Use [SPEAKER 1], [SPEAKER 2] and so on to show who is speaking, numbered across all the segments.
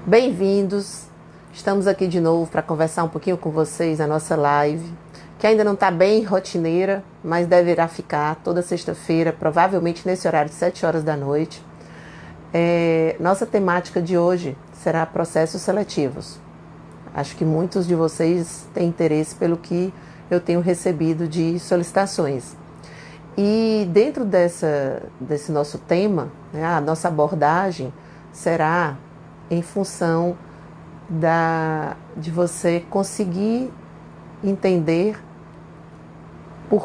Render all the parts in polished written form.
[SPEAKER 1] Bem-vindos! Estamos aqui de novo para conversar um pouquinho com vocês na nossa live, que ainda não está bem rotineira, mas deverá ficar toda sexta-feira, provavelmente nesse horário de 7 horas da noite. Nossa temática de hoje será processos seletivos. Acho que muitos de vocês têm interesse pelo que eu tenho recebido de solicitações. E dentro desse nosso tema, né, a nossa abordagem será em função de você conseguir entender o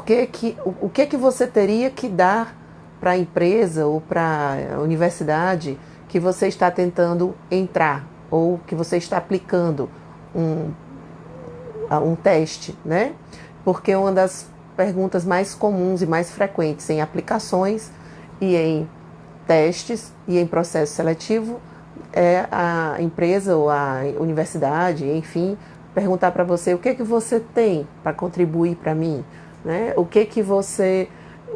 [SPEAKER 1] que você teria que dar para a empresa ou para a universidade que você está tentando entrar ou que você está aplicando um teste, né? Porque uma das perguntas mais comuns e mais frequentes em aplicações e em testes e em processo seletivo é a empresa ou a universidade, enfim, perguntar para você o que você tem para contribuir para mim, né?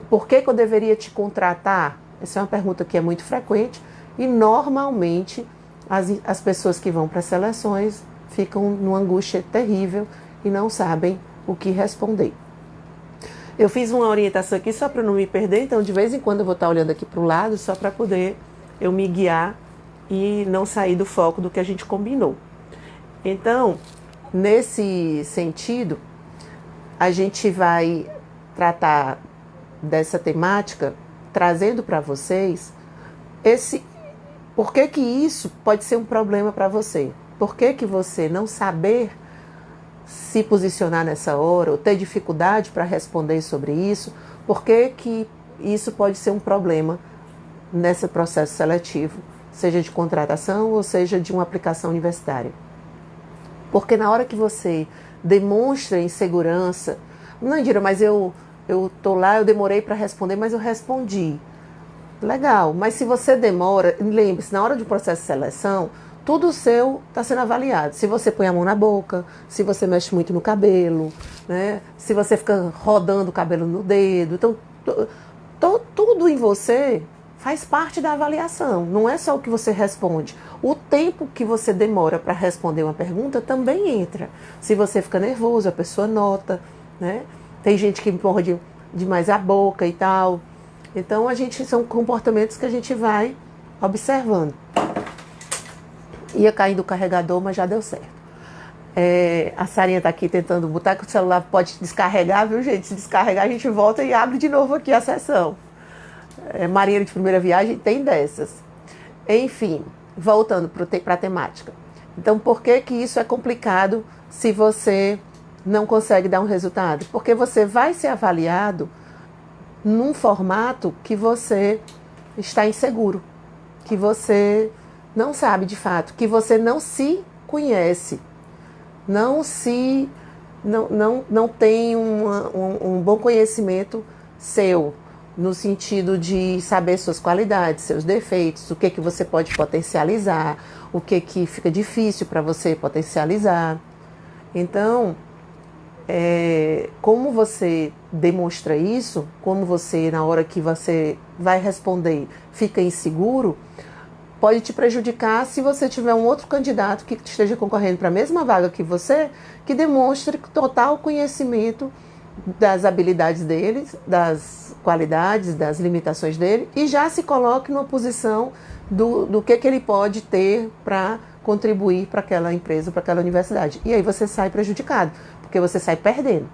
[SPEAKER 1] Por que eu deveria te contratar? Essa é uma pergunta que é muito frequente e normalmente as pessoas que vão para as seleções ficam numa angústia terrível e não sabem o que responder. Eu fiz uma orientação aqui só para não me perder, então de vez em quando eu vou estar olhando aqui para o lado só para poder eu me guiar e não sair do foco do que a gente combinou. Então, nesse sentido, a gente vai tratar dessa temática trazendo para vocês por que isso pode ser um problema para você. Por que você não saber se posicionar nessa hora ou ter dificuldade para responder sobre isso, por que isso pode ser um problema nesse processo seletivo, seja de contratação ou seja de uma aplicação universitária. Porque na hora que você demonstra insegurança, não, Indira, mas eu tô lá, eu demorei para responder, mas eu respondi. Legal, mas se você demora, lembre-se, na hora de processo de seleção, tudo seu está sendo avaliado. Se você põe a mão na boca, se você mexe muito no cabelo, né? Se você fica rodando o cabelo no dedo. Então, tudo em você faz parte da avaliação. Não é só o que você responde. O tempo que você demora para responder uma pergunta também entra. Se você fica nervoso, a pessoa nota, né? Tem gente que empurra demais a boca e tal. Então, são comportamentos que a gente vai observando. Ia cair do carregador, mas já deu certo. A Sarinha tá aqui tentando botar que o celular pode descarregar, viu, gente? Se descarregar, a gente volta e abre de novo aqui a sessão. Marinheiro de primeira viagem tem dessas. Enfim, voltando para a temática. Então, por que isso é complicado se você não consegue dar um resultado? Porque você vai ser avaliado num formato que você está inseguro, que você não sabe de fato, que você não se conhece, não tem um bom conhecimento seu, no sentido de saber suas qualidades, seus defeitos, o que você pode potencializar, o que fica difícil para você potencializar. Então, como você demonstra isso, como você, na hora que você vai responder, fica inseguro, pode te prejudicar se você tiver um outro candidato que esteja concorrendo para a mesma vaga que você, que demonstre total conhecimento das habilidades dele, das qualidades, das limitações dele, e já se coloque numa posição do que ele pode ter para contribuir para aquela empresa, para aquela universidade. E aí você sai prejudicado, porque você sai perdendo.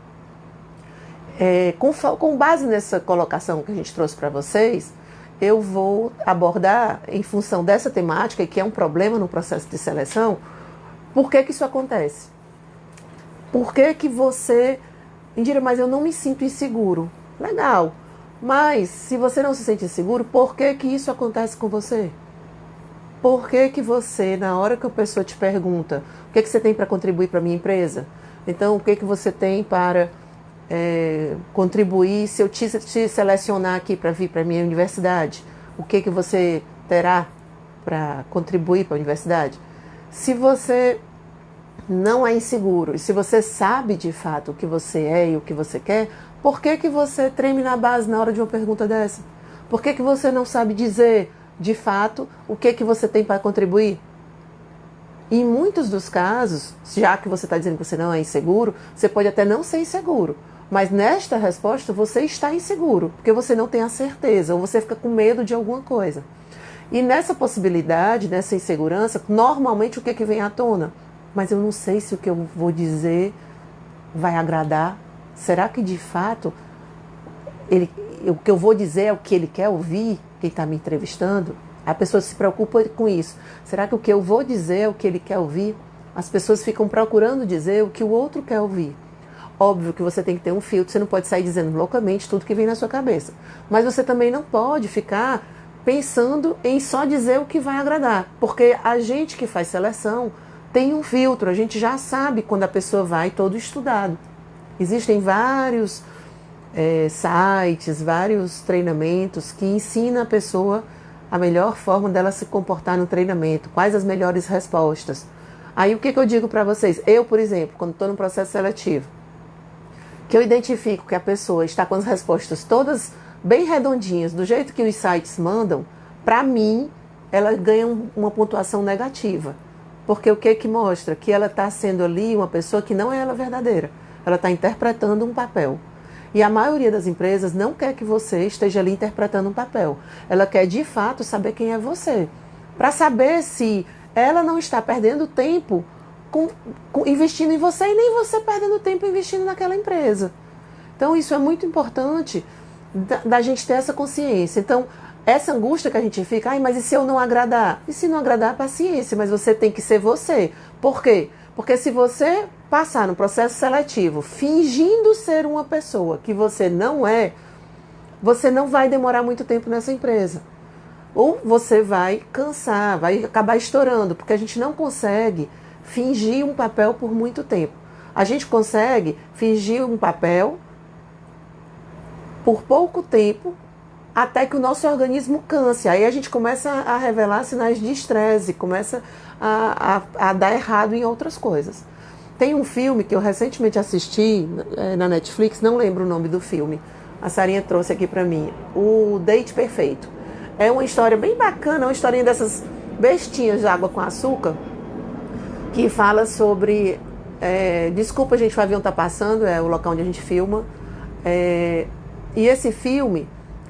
[SPEAKER 1] Com base nessa colocação que a gente trouxe para vocês, eu vou abordar, em função dessa temática, que é um problema no processo de seleção, por que isso acontece? Por que você... Indira, mas eu não me sinto inseguro. Legal, mas se você não se sente inseguro, por que isso acontece com você? Por que você, na hora que a pessoa te pergunta o que você tem para contribuir para a minha empresa? Então, o que você tem para contribuir se eu te selecionar aqui para vir para a minha universidade? O que você terá para contribuir para a universidade? Se você não é inseguro e se você sabe de fato o que você é e o que você quer, por que você treme na base na hora de uma pergunta dessa? Por que você não sabe dizer de fato o que você tem para contribuir? Em muitos dos casos, já que você está dizendo que você não é inseguro, você pode até não ser inseguro. Mas nesta resposta você está inseguro, porque você não tem a certeza, ou você fica com medo de alguma coisa. E nessa possibilidade, nessa insegurança, normalmente o que vem à tona? Mas eu não sei se o que eu vou dizer vai agradar. Será que de fato o que eu vou dizer é o que ele quer ouvir, quem está me entrevistando? A pessoa se preocupa com isso. Será que o que eu vou dizer é o que ele quer ouvir? As pessoas ficam procurando dizer o que o outro quer ouvir. Óbvio que você tem que ter um filtro, você não pode sair dizendo loucamente tudo que vem na sua cabeça. Mas você também não pode ficar pensando em só dizer o que vai agradar. Porque a gente que faz seleção tem um filtro, a gente já sabe quando a pessoa vai todo estudado. Existem vários sites, vários treinamentos que ensinam a pessoa a melhor forma dela se comportar no treinamento, quais as melhores respostas. Aí o que eu digo para vocês? Eu, por exemplo, quando estou no processo seletivo, que eu identifico que a pessoa está com as respostas todas bem redondinhas, do jeito que os sites mandam, para mim, ela ganha uma pontuação negativa. Porque o que mostra? Que ela está sendo ali uma pessoa que não é ela verdadeira. Ela está interpretando um papel. E a maioria das empresas não quer que você esteja ali interpretando um papel. Ela quer, de fato, saber quem é você. Para saber se ela não está perdendo tempo investindo em você e nem você perdendo tempo investindo naquela empresa. Então, isso é muito importante da gente ter essa consciência. Então, essa angústia que a gente fica, mas e se eu não agradar? E se não agradar, paciência, mas você tem que ser você. Por quê? Porque se você passar no processo seletivo fingindo ser uma pessoa que você não é, você não vai demorar muito tempo nessa empresa. Ou você vai cansar, vai acabar estourando, porque a gente não consegue fingir um papel por muito tempo. A gente consegue fingir um papel por pouco tempo, até que o nosso organismo canse. Aí a gente começa a revelar sinais de estresse, começa a dar errado em outras coisas. Tem um filme que eu recentemente assisti na Netflix, não lembro o nome do filme, a Sarinha trouxe aqui pra mim, O Date Perfeito. É uma história bem bacana, uma historinha dessas bestinhas de água com açúcar, que fala sobre... desculpa, gente, o avião tá passando, é o local onde a gente filma. E esse filme,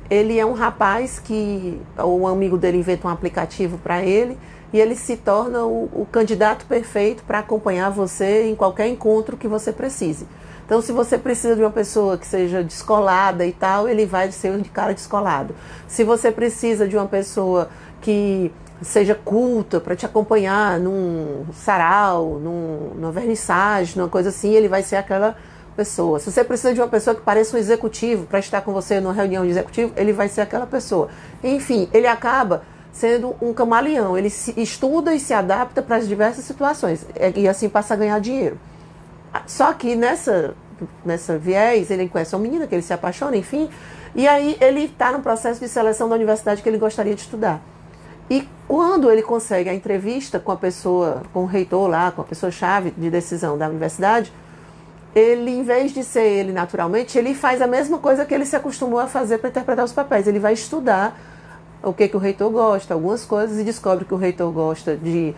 [SPEAKER 1] ele é um rapaz que o amigo dele inventa um aplicativo para ele e ele se torna o candidato perfeito para acompanhar você em qualquer encontro que você precise. Então, se você precisa de uma pessoa que seja descolada e tal, ele vai ser um cara descolado. Se você precisa de uma pessoa que seja culta para te acompanhar num sarau, numa vernissagem, numa coisa assim, ele vai ser aquela pessoa. Se você precisa de uma pessoa que pareça um executivo para estar com você numa reunião de executivo, ele vai ser aquela pessoa. Enfim, ele acaba sendo um camaleão. Ele estuda e se adapta para as diversas situações e assim passa a ganhar dinheiro. Só que nessa viés, ele conhece uma menina que ele se apaixona, enfim, e aí ele está no processo de seleção da universidade que ele gostaria de estudar. E quando ele consegue a entrevista com a pessoa, com o reitor lá, com a pessoa-chave de decisão da universidade, ele, em vez de ser ele naturalmente, ele faz a mesma coisa que ele se acostumou a fazer para interpretar os papéis. Ele vai estudar o que o reitor gosta, algumas coisas, e descobre que o reitor gosta de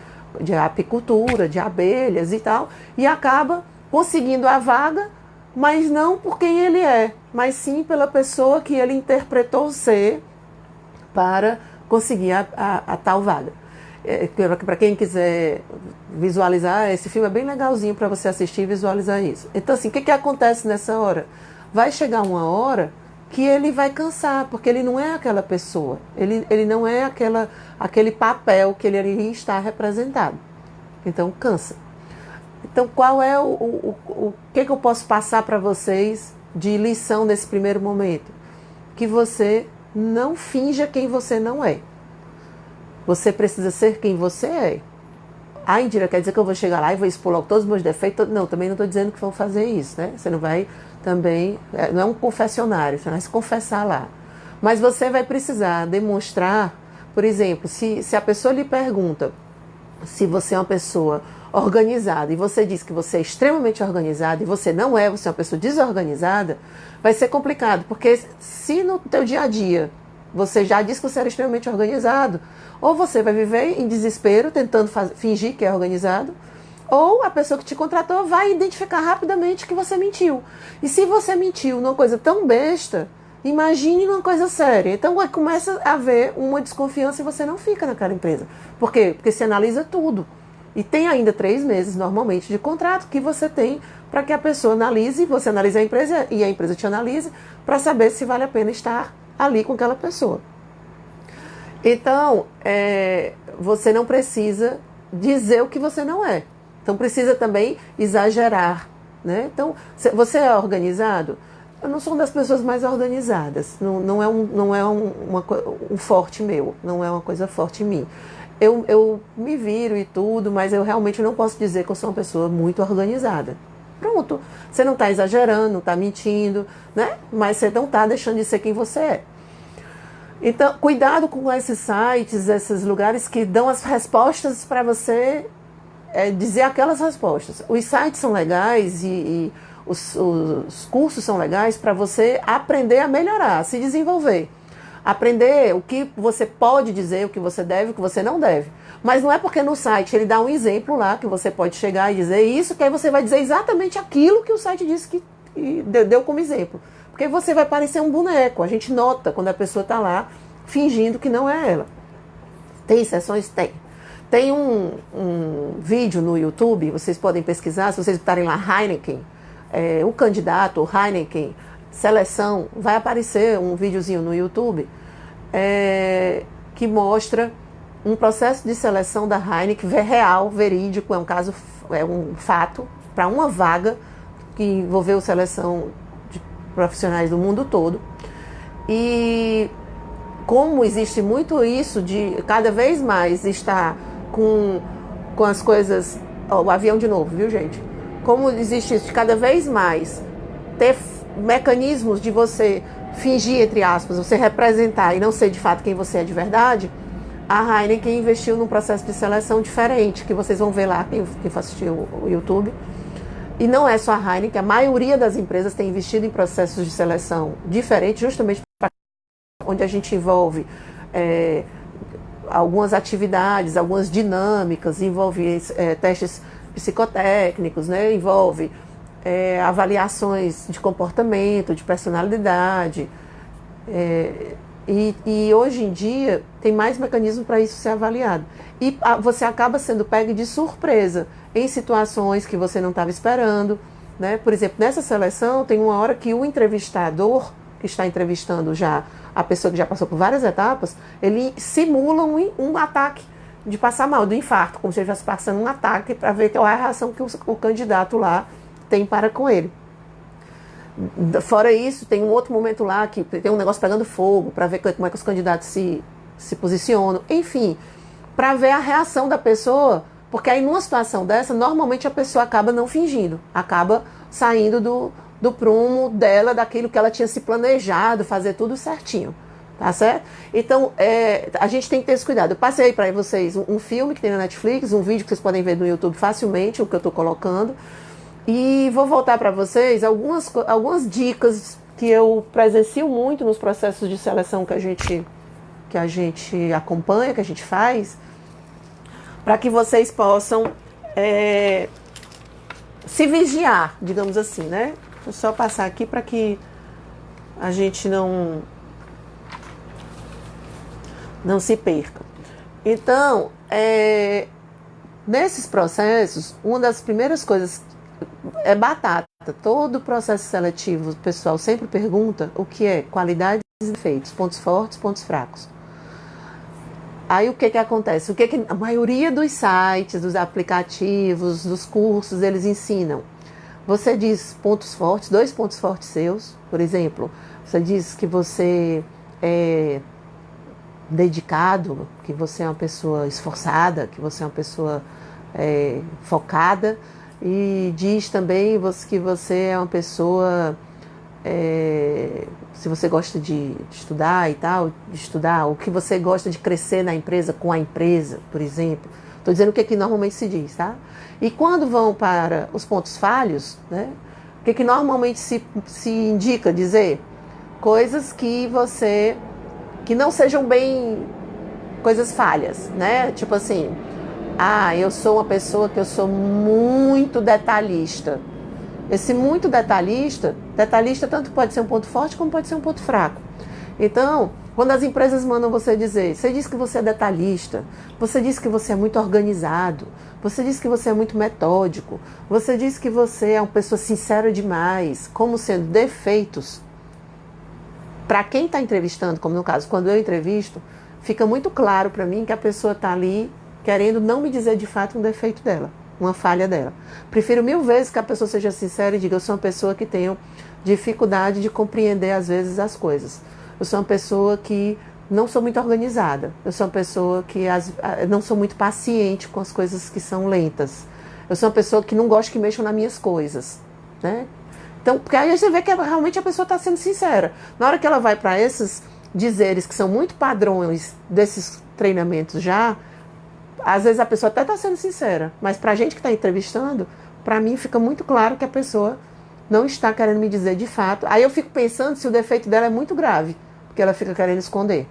[SPEAKER 1] apicultura, de abelhas e tal, e acaba conseguindo a vaga, mas não por quem ele é, mas sim pela pessoa que ele interpretou ser para conseguir a tal vaga. Para quem quiser visualizar, esse filme é bem legalzinho para você assistir e visualizar isso. Então, assim, o que acontece nessa hora? Vai chegar uma hora que ele vai cansar, porque ele não é aquela pessoa, ele não é aquele papel que ele ali está representado. Então, cansa. Então, qual é o que eu posso passar para vocês de lição nesse primeiro momento? Que você não finja quem você não é. Você precisa ser quem você é. A Indira quer dizer que eu vou chegar lá e vou expor logo todos os meus defeitos? Não, também não estou dizendo que vão fazer isso, né? Você não vai também... Não é um confessionário, você vai se confessar lá. Mas você vai precisar demonstrar, por exemplo, se a pessoa lhe pergunta se você é uma pessoa organizada e você diz que você é extremamente organizada e você não é, você é uma pessoa desorganizada, vai ser complicado, porque se no teu dia a dia Você já disse que você era extremamente organizado. Ou você vai viver em desespero, tentando fingir que é organizado, ou a pessoa que te contratou vai identificar rapidamente que você mentiu. E se você mentiu numa coisa tão besta, imagine numa coisa séria. Então começa a haver uma desconfiança e você não fica naquela empresa. Por quê? Porque você analisa tudo. E tem ainda 3 meses, normalmente, de contrato que você tem para que a pessoa analise, você analise a empresa e a empresa te analise para saber se vale a pena estar ali com aquela pessoa. Então, você não precisa dizer o que você não é. Então, precisa também exagerar, né? Então, você é organizado? Eu não sou uma das pessoas mais organizadas. Não é um forte meu. Não é uma coisa forte em mim. Eu me viro e tudo, mas eu realmente não posso dizer que eu sou uma pessoa muito organizada. Pronto. Você não está exagerando, não está mentindo, né? Mas você não está deixando de ser quem você é. Então, cuidado com esses sites, esses lugares que dão as respostas para você dizer aquelas respostas. Os sites são legais e os cursos são legais para você aprender a melhorar, a se desenvolver. Aprender o que você pode dizer, o que você deve, o que você não deve. Mas não é porque no site ele dá um exemplo lá que você pode chegar e dizer isso, que aí você vai dizer exatamente aquilo que o site disse que deu como exemplo. Porque você vai parecer um boneco. A gente nota quando a pessoa está lá fingindo que não é ela. Tem exceções? Tem. Tem um vídeo no YouTube, vocês podem pesquisar, se vocês botarem lá Heineken, o candidato, Heineken, seleção, vai aparecer um videozinho no YouTube que mostra um processo de seleção da Heineken real, verídico, é um fato, para uma vaga que envolveu seleção de profissionais do mundo todo. E como existe muito isso de cada vez mais estar com as coisas... o avião de novo, viu, gente? Como existe isso de cada vez mais ter mecanismos de você fingir, entre aspas, você representar e não ser de fato quem você é de verdade, a Heineken investiu num processo de seleção diferente, que vocês vão ver lá, quem for assistir o YouTube. E não é só a Heineken, a maioria das empresas tem investido em processos de seleção diferentes, justamente para onde a gente envolve algumas atividades, algumas dinâmicas, envolve testes psicotécnicos, né? Envolve avaliações de comportamento, de personalidade. E hoje em dia tem mais mecanismo para isso ser avaliado. E você acaba sendo pego de surpresa em situações que você não estava esperando, né? Por exemplo, nessa seleção tem uma hora que o entrevistador, que está entrevistando já a pessoa que já passou por várias etapas, ele simula um ataque de passar mal, do infarto, como se ele estivesse passando um ataque para ver qual é a reação que o candidato lá tem para com ele. Fora isso, tem um outro momento lá que tem um negócio pegando fogo, para ver como é que os candidatos se posicionam, enfim, para ver a reação da pessoa, porque aí numa situação dessa, normalmente a pessoa acaba não fingindo, acaba saindo do prumo dela, daquilo que ela tinha se planejado, fazer tudo certinho, tá certo? Então, a gente tem que ter esse cuidado. Eu passei aí para vocês um filme que tem na Netflix, um vídeo que vocês podem ver no YouTube facilmente, o que eu estou colocando. E vou voltar para vocês algumas dicas que eu presencio muito nos processos de seleção que a gente acompanha, que a gente faz, para que vocês possam se vigiar, digamos assim, né? Vou só passar aqui para que a gente não se perca. Então, nesses processos, uma das primeiras coisas é batata. Todo o processo seletivo, o pessoal sempre pergunta o que é qualidades e defeitos, pontos fortes, pontos fracos. Aí o que acontece? O que a maioria dos sites, dos aplicativos, dos cursos, eles ensinam? Você diz pontos fortes, 2 pontos fortes seus, por exemplo, você diz que você é dedicado, que você é uma pessoa esforçada, que você é uma pessoa focada, e diz também que você é uma pessoa, se você gosta de estudar e tal, ou que você gosta de crescer na empresa com a empresa, por exemplo. Estou dizendo o que normalmente se diz, tá? E quando vão para os pontos falhos, né? O que normalmente se indica dizer? Coisas que você que não sejam bem coisas falhas, né? Tipo assim, eu sou uma pessoa que eu sou muito detalhista. Esse muito detalhista tanto pode ser um ponto forte como pode ser um ponto fraco. Então, quando as empresas mandam você dizer, você diz que você é detalhista, você diz que você é muito organizado, você diz que você é muito metódico, você diz que você é uma pessoa sincera demais, como sendo defeitos. Para quem está entrevistando, como no caso, quando eu entrevisto, fica muito claro para mim que a pessoa está ali querendo não me dizer de fato um defeito dela, uma falha dela. Prefiro 1000 vezes que a pessoa seja sincera e diga, eu sou uma pessoa que tenho dificuldade de compreender às vezes as coisas. Eu sou uma pessoa que não sou muito organizada. Eu sou uma pessoa que não sou muito paciente com as coisas que são lentas. Eu sou uma pessoa que não gosta que mexam nas minhas coisas, né? Então, porque aí você vê que realmente a pessoa está sendo sincera. Na hora que ela vai para esses dizeres que são muito padrões desses treinamentos já, às vezes a pessoa até está sendo sincera, mas para a gente que está entrevistando, para mim fica muito claro que a pessoa não está querendo me dizer de fato. Aí eu fico pensando se o defeito dela é muito grave, porque ela fica querendo esconder.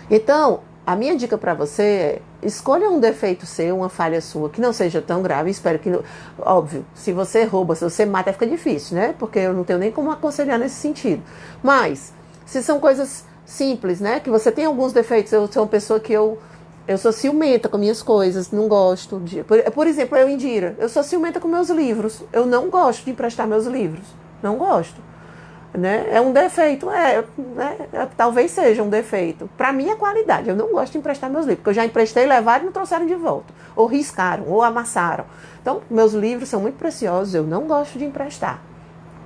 [SPEAKER 1] Então, a minha dica para você é, escolha um defeito seu, uma falha sua, que não seja tão grave. Espero que, óbvio, se você rouba, se você mata, fica difícil, né? Porque eu não tenho nem como aconselhar nesse sentido. Mas, se são coisas simples, né? Que você tem alguns defeitos, eu sou uma pessoa que eu sou ciumenta com minhas coisas, não gosto de... Por exemplo, eu, Indira, eu sou ciumenta com meus livros. Eu não gosto de emprestar meus livros. Não gosto. Né? É um defeito, talvez seja um defeito. Para mim é qualidade. Eu não gosto de emprestar meus livros, porque eu já emprestei, levaram e não trouxeram de volta. Ou riscaram, ou amassaram. Então, meus livros são muito preciosos, eu não gosto de emprestar.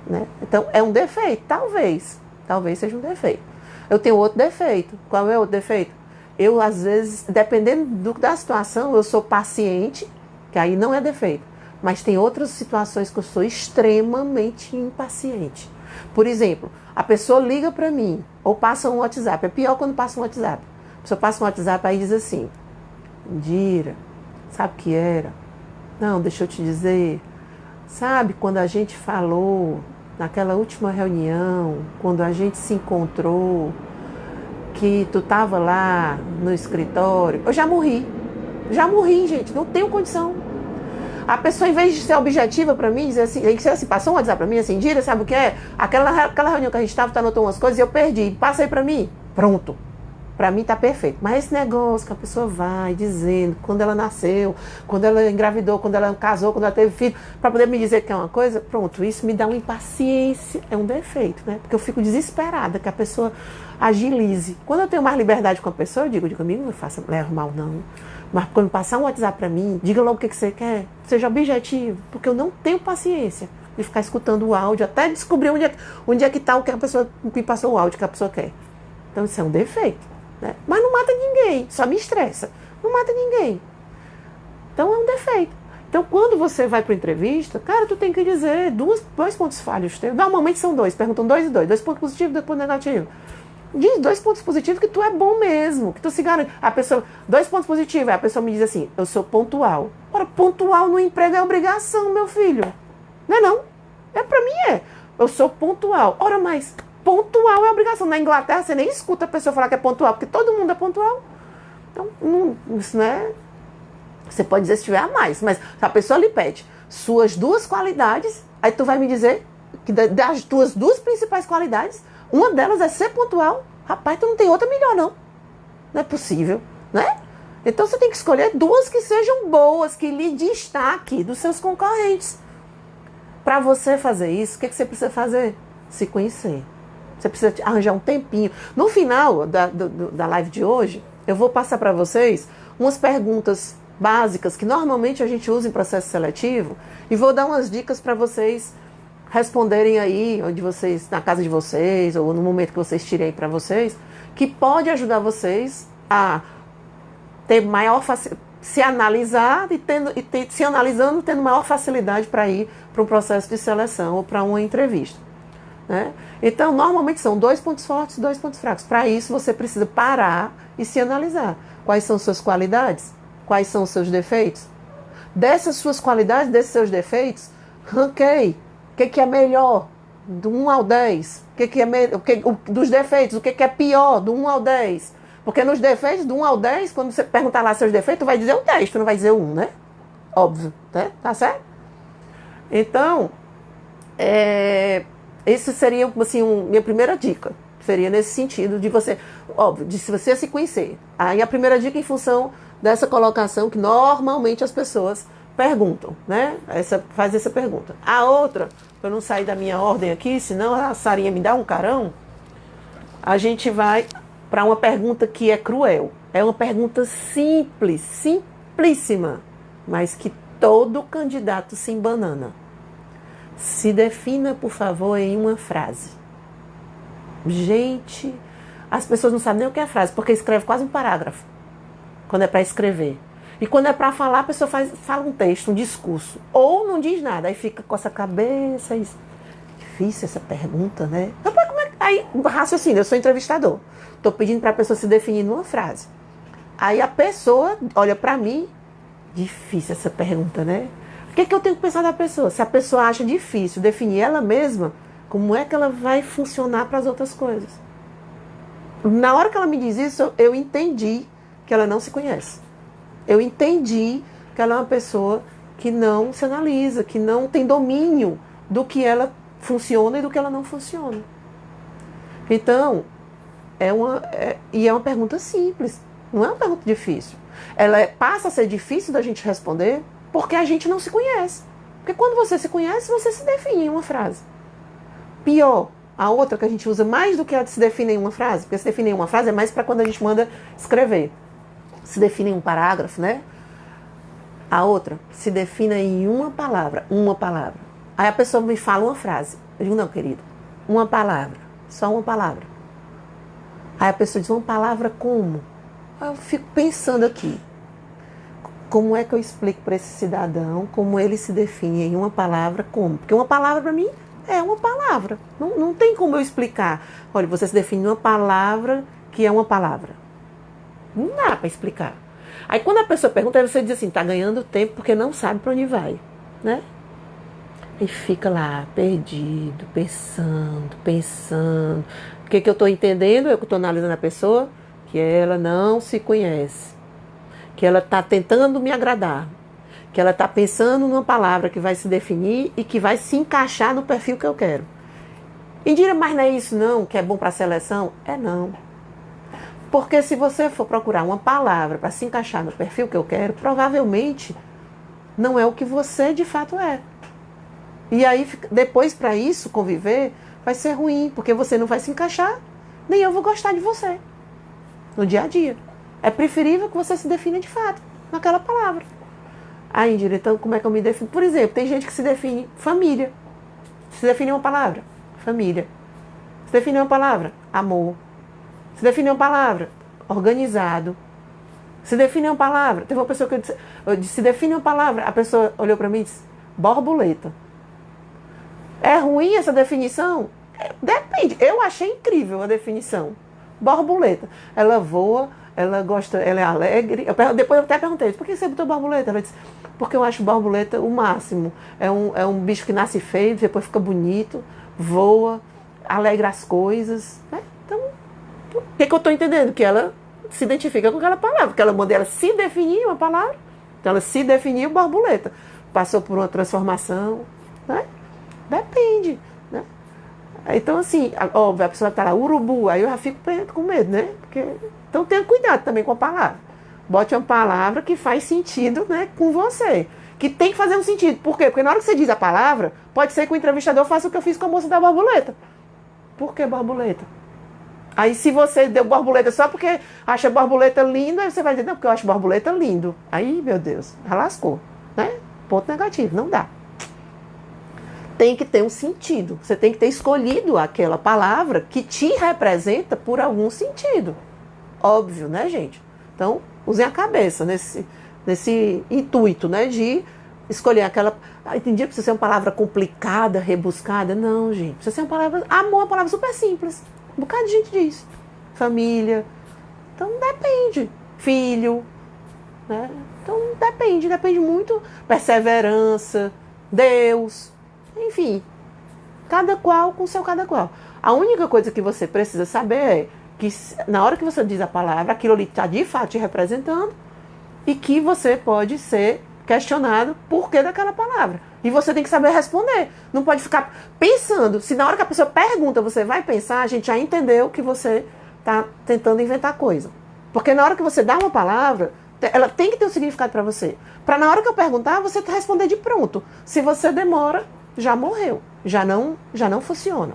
[SPEAKER 1] Né? Então, é um defeito, talvez. Talvez seja um defeito. Eu tenho outro defeito. Qual é o outro defeito? Eu, às vezes, dependendo da situação, eu sou paciente, que aí não é defeito. Mas tem outras situações que eu sou extremamente impaciente. Por exemplo, a pessoa liga para mim, ou passa um WhatsApp. É pior quando passa um WhatsApp. A pessoa passa um WhatsApp aí e diz assim, Indira, sabe o que era? Não, deixa eu te dizer. Sabe quando a gente falou naquela última reunião, quando a gente se encontrou, que tu tava lá no escritório? Eu já morri, gente, não tenho condição. A pessoa, em vez de ser objetiva para mim, dizer assim, passou um WhatsApp para mim, assim, Indira, sabe o que é? Aquela reunião que a gente estava, tu anotou umas coisas e eu perdi. Passa aí para mim. Pronto. Para mim tá perfeito. Mas esse negócio que a pessoa vai dizendo quando ela nasceu, quando ela engravidou, quando ela casou, quando ela teve filho, para poder me dizer que é uma coisa, pronto, isso me dá uma impaciência. É um defeito, né? Porque eu fico desesperada que a pessoa agilize. Quando eu tenho mais liberdade com a pessoa, eu digo amigo, não faça, leva mal não. Mas quando passar um WhatsApp para mim, diga logo o que você quer, seja objetivo, porque eu não tenho paciência de ficar escutando o áudio até descobrir onde é que está o que a pessoa me passou o áudio que a pessoa quer. Então isso é um defeito, né? Mas não mata ninguém, só me estressa. Não mata ninguém. Então é um defeito. Então quando você vai para entrevista, cara, tu tem que dizer dois pontos falhos teus. Normalmente são dois, perguntam 2 e 2, 2 pontos positivos, 2 pontos negativos. Diz 2 pontos positivos que tu é bom mesmo, que tu se garante. A pessoa, 2 pontos positivos, aí a pessoa me diz assim, eu sou pontual. Ora, pontual no emprego é obrigação, meu filho. Não é não? Pra mim é. Eu sou pontual. Ora, mas pontual é obrigação. Na Inglaterra você nem escuta a pessoa falar que é pontual, porque todo mundo é pontual. Então, isso não é... Você pode dizer se tiver a mais, mas se a pessoa lhe pede suas 2 qualidades, aí tu vai me dizer que das tuas 2 principais qualidades, uma delas é ser pontual. Rapaz, tu não tem outra melhor, não. Não é possível, né? Então você tem que escolher 2 que sejam boas, que lhe destaque dos seus concorrentes. Para você fazer isso, o que você precisa fazer? Se conhecer. Você precisa arranjar um tempinho. No final da live de hoje, eu vou passar para vocês umas perguntas básicas que normalmente a gente usa em processo seletivo e vou dar umas dicas para vocês responderem aí, onde vocês, na casa de vocês, ou no momento que vocês tirem para vocês, que pode ajudar vocês a ter maior se analisar se analisando, tendo maior facilidade para ir para um processo de seleção ou para uma entrevista. Né? Então, normalmente são 2 pontos fortes e 2 pontos fracos. Para isso, você precisa parar e se analisar. Quais são suas qualidades? Quais são os seus defeitos? Dessas suas qualidades, desses seus defeitos, ranqueie. O que é melhor? Do 1 ao 10. Dos defeitos, o que é pior, do 1 ao 10. Porque nos defeitos, do 1 ao 10, quando você perguntar lá seus defeitos, tu vai dizer o 10, tu não vai dizer o 1, né? Óbvio, né? Tá certo? Então, esse seria, assim, minha primeira dica. Seria nesse sentido de você, óbvio, de se você se conhecer. Aí a primeira dica em função dessa colocação que normalmente as pessoas perguntam, né? Faz essa pergunta. A outra, para eu não sair da minha ordem aqui, senão a Sarinha me dá um carão, a gente vai para uma pergunta que é cruel. É uma pergunta simples, simplíssima, mas que todo candidato se embanana. Se defina, por favor, em uma frase. Gente, as pessoas não sabem nem o que é frase, porque escreve quase um parágrafo, quando é para escrever. E quando é para falar, a pessoa fala um texto, um discurso. Ou não diz nada, aí fica com essa cabeça. Difícil essa pergunta, né? Aí, raciocínio, eu sou entrevistador. Estou pedindo para a pessoa se definir numa frase. Aí a pessoa olha para mim, difícil essa pergunta, né? O que eu tenho que pensar da pessoa? Se a pessoa acha difícil definir ela mesma, como é que ela vai funcionar para as outras coisas? Na hora que ela me diz isso, eu entendi que ela não se conhece. Eu entendi que ela é uma pessoa que não se analisa, que não tem domínio do que ela funciona e do que ela não funciona. Então, é uma pergunta simples, não é uma pergunta difícil. Ela passa a ser difícil da gente responder porque a gente não se conhece. Porque quando você se conhece, você se define em uma frase. Pior, a outra que a gente usa mais do que a de se definir em uma frase, porque se definir em uma frase é mais para quando a gente manda escrever. Se define em um parágrafo, né? A outra se define em uma palavra. Aí a pessoa me fala uma frase. Eu digo, não, querido, uma palavra, só uma palavra. Aí a pessoa diz, uma palavra como? Aí eu fico pensando aqui, como é que eu explico para esse cidadão como ele se define em uma palavra como? Porque uma palavra para mim é uma palavra. Não tem como eu explicar. Olha, você se define em uma palavra que é uma palavra. Não dá para explicar. Aí quando a pessoa pergunta, aí você diz assim, tá ganhando tempo porque não sabe para onde vai, né? E fica lá, perdido, pensando. O que eu estou entendendo, eu estou analisando a pessoa, que ela não se conhece. Que ela está tentando me agradar. Que ela está pensando numa palavra que vai se definir e que vai se encaixar no perfil que eu quero. E diga, mas não é isso não, que é bom para a seleção? É não. Porque se você for procurar uma palavra para se encaixar no perfil que eu quero, provavelmente não é o que você de fato é. E aí, depois para isso, conviver, vai ser ruim, porque você não vai se encaixar, nem eu vou gostar de você, no dia a dia. É preferível que você se defina de fato, naquela palavra. Aí, Indira, então como é que eu me defino? Por exemplo, tem gente que se define família. Se define uma palavra, família. Se define uma palavra, amor. Se define uma palavra, organizado. Se define uma palavra, teve uma pessoa que eu disse, se define uma palavra, a pessoa olhou para mim e disse, borboleta. É ruim essa definição? Depende. Eu achei incrível a definição. Borboleta. Ela voa, ela gosta, ela é alegre. Depois eu até perguntei, por que você botou borboleta? Ela disse, porque eu acho borboleta o máximo. É um bicho que nasce feio, depois fica bonito, voa, alegra as coisas. Né? Então, o que eu estou entendendo? Que ela se identifica com aquela palavra. Porque ela manda ela se definir uma palavra. Então ela se definiu borboleta. Passou por uma transformação, né? Depende, né? Então, assim, óbvio, a pessoa está lá, urubu, aí eu já fico com medo, né? Então, tenha cuidado também com a palavra. Bote uma palavra que faz sentido, né, com você. Que tem que fazer um sentido. Por quê? Porque na hora que você diz a palavra, pode ser que o entrevistador faça o que eu fiz com a moça da borboleta. Por que borboleta? Aí, se você deu borboleta só porque acha borboleta lindo, aí você vai dizer, não, porque eu acho borboleta lindo. Aí, meu Deus, já lascou, né? Ponto negativo, não dá. Tem que ter um sentido. Você tem que ter escolhido aquela palavra que te representa por algum sentido. Óbvio, né, gente? Então, usem a cabeça nesse intuito, né, de escolher aquela... Tem dia que precisa ser uma palavra complicada, rebuscada. Não, gente. Precisa ser uma palavra... Amor é uma palavra super simples. Um bocado de gente diz. Família. Então, depende. Filho. Né? Então, depende muito. Perseverança. Deus. Enfim, Cada qual com seu cada qual. A única coisa que você precisa saber é que na hora que você diz a palavra, aquilo ali está de fato te representando e que você pode ser questionado por que daquela palavra. E você tem que saber responder. Não pode ficar pensando. Se na hora que a pessoa pergunta, você vai pensar, a gente já entendeu que você está tentando inventar coisa. Porque na hora que você dá uma palavra, ela tem que ter um significado para você. Para na hora que eu perguntar, você responder de pronto. Se você demora, já morreu. Já não funciona.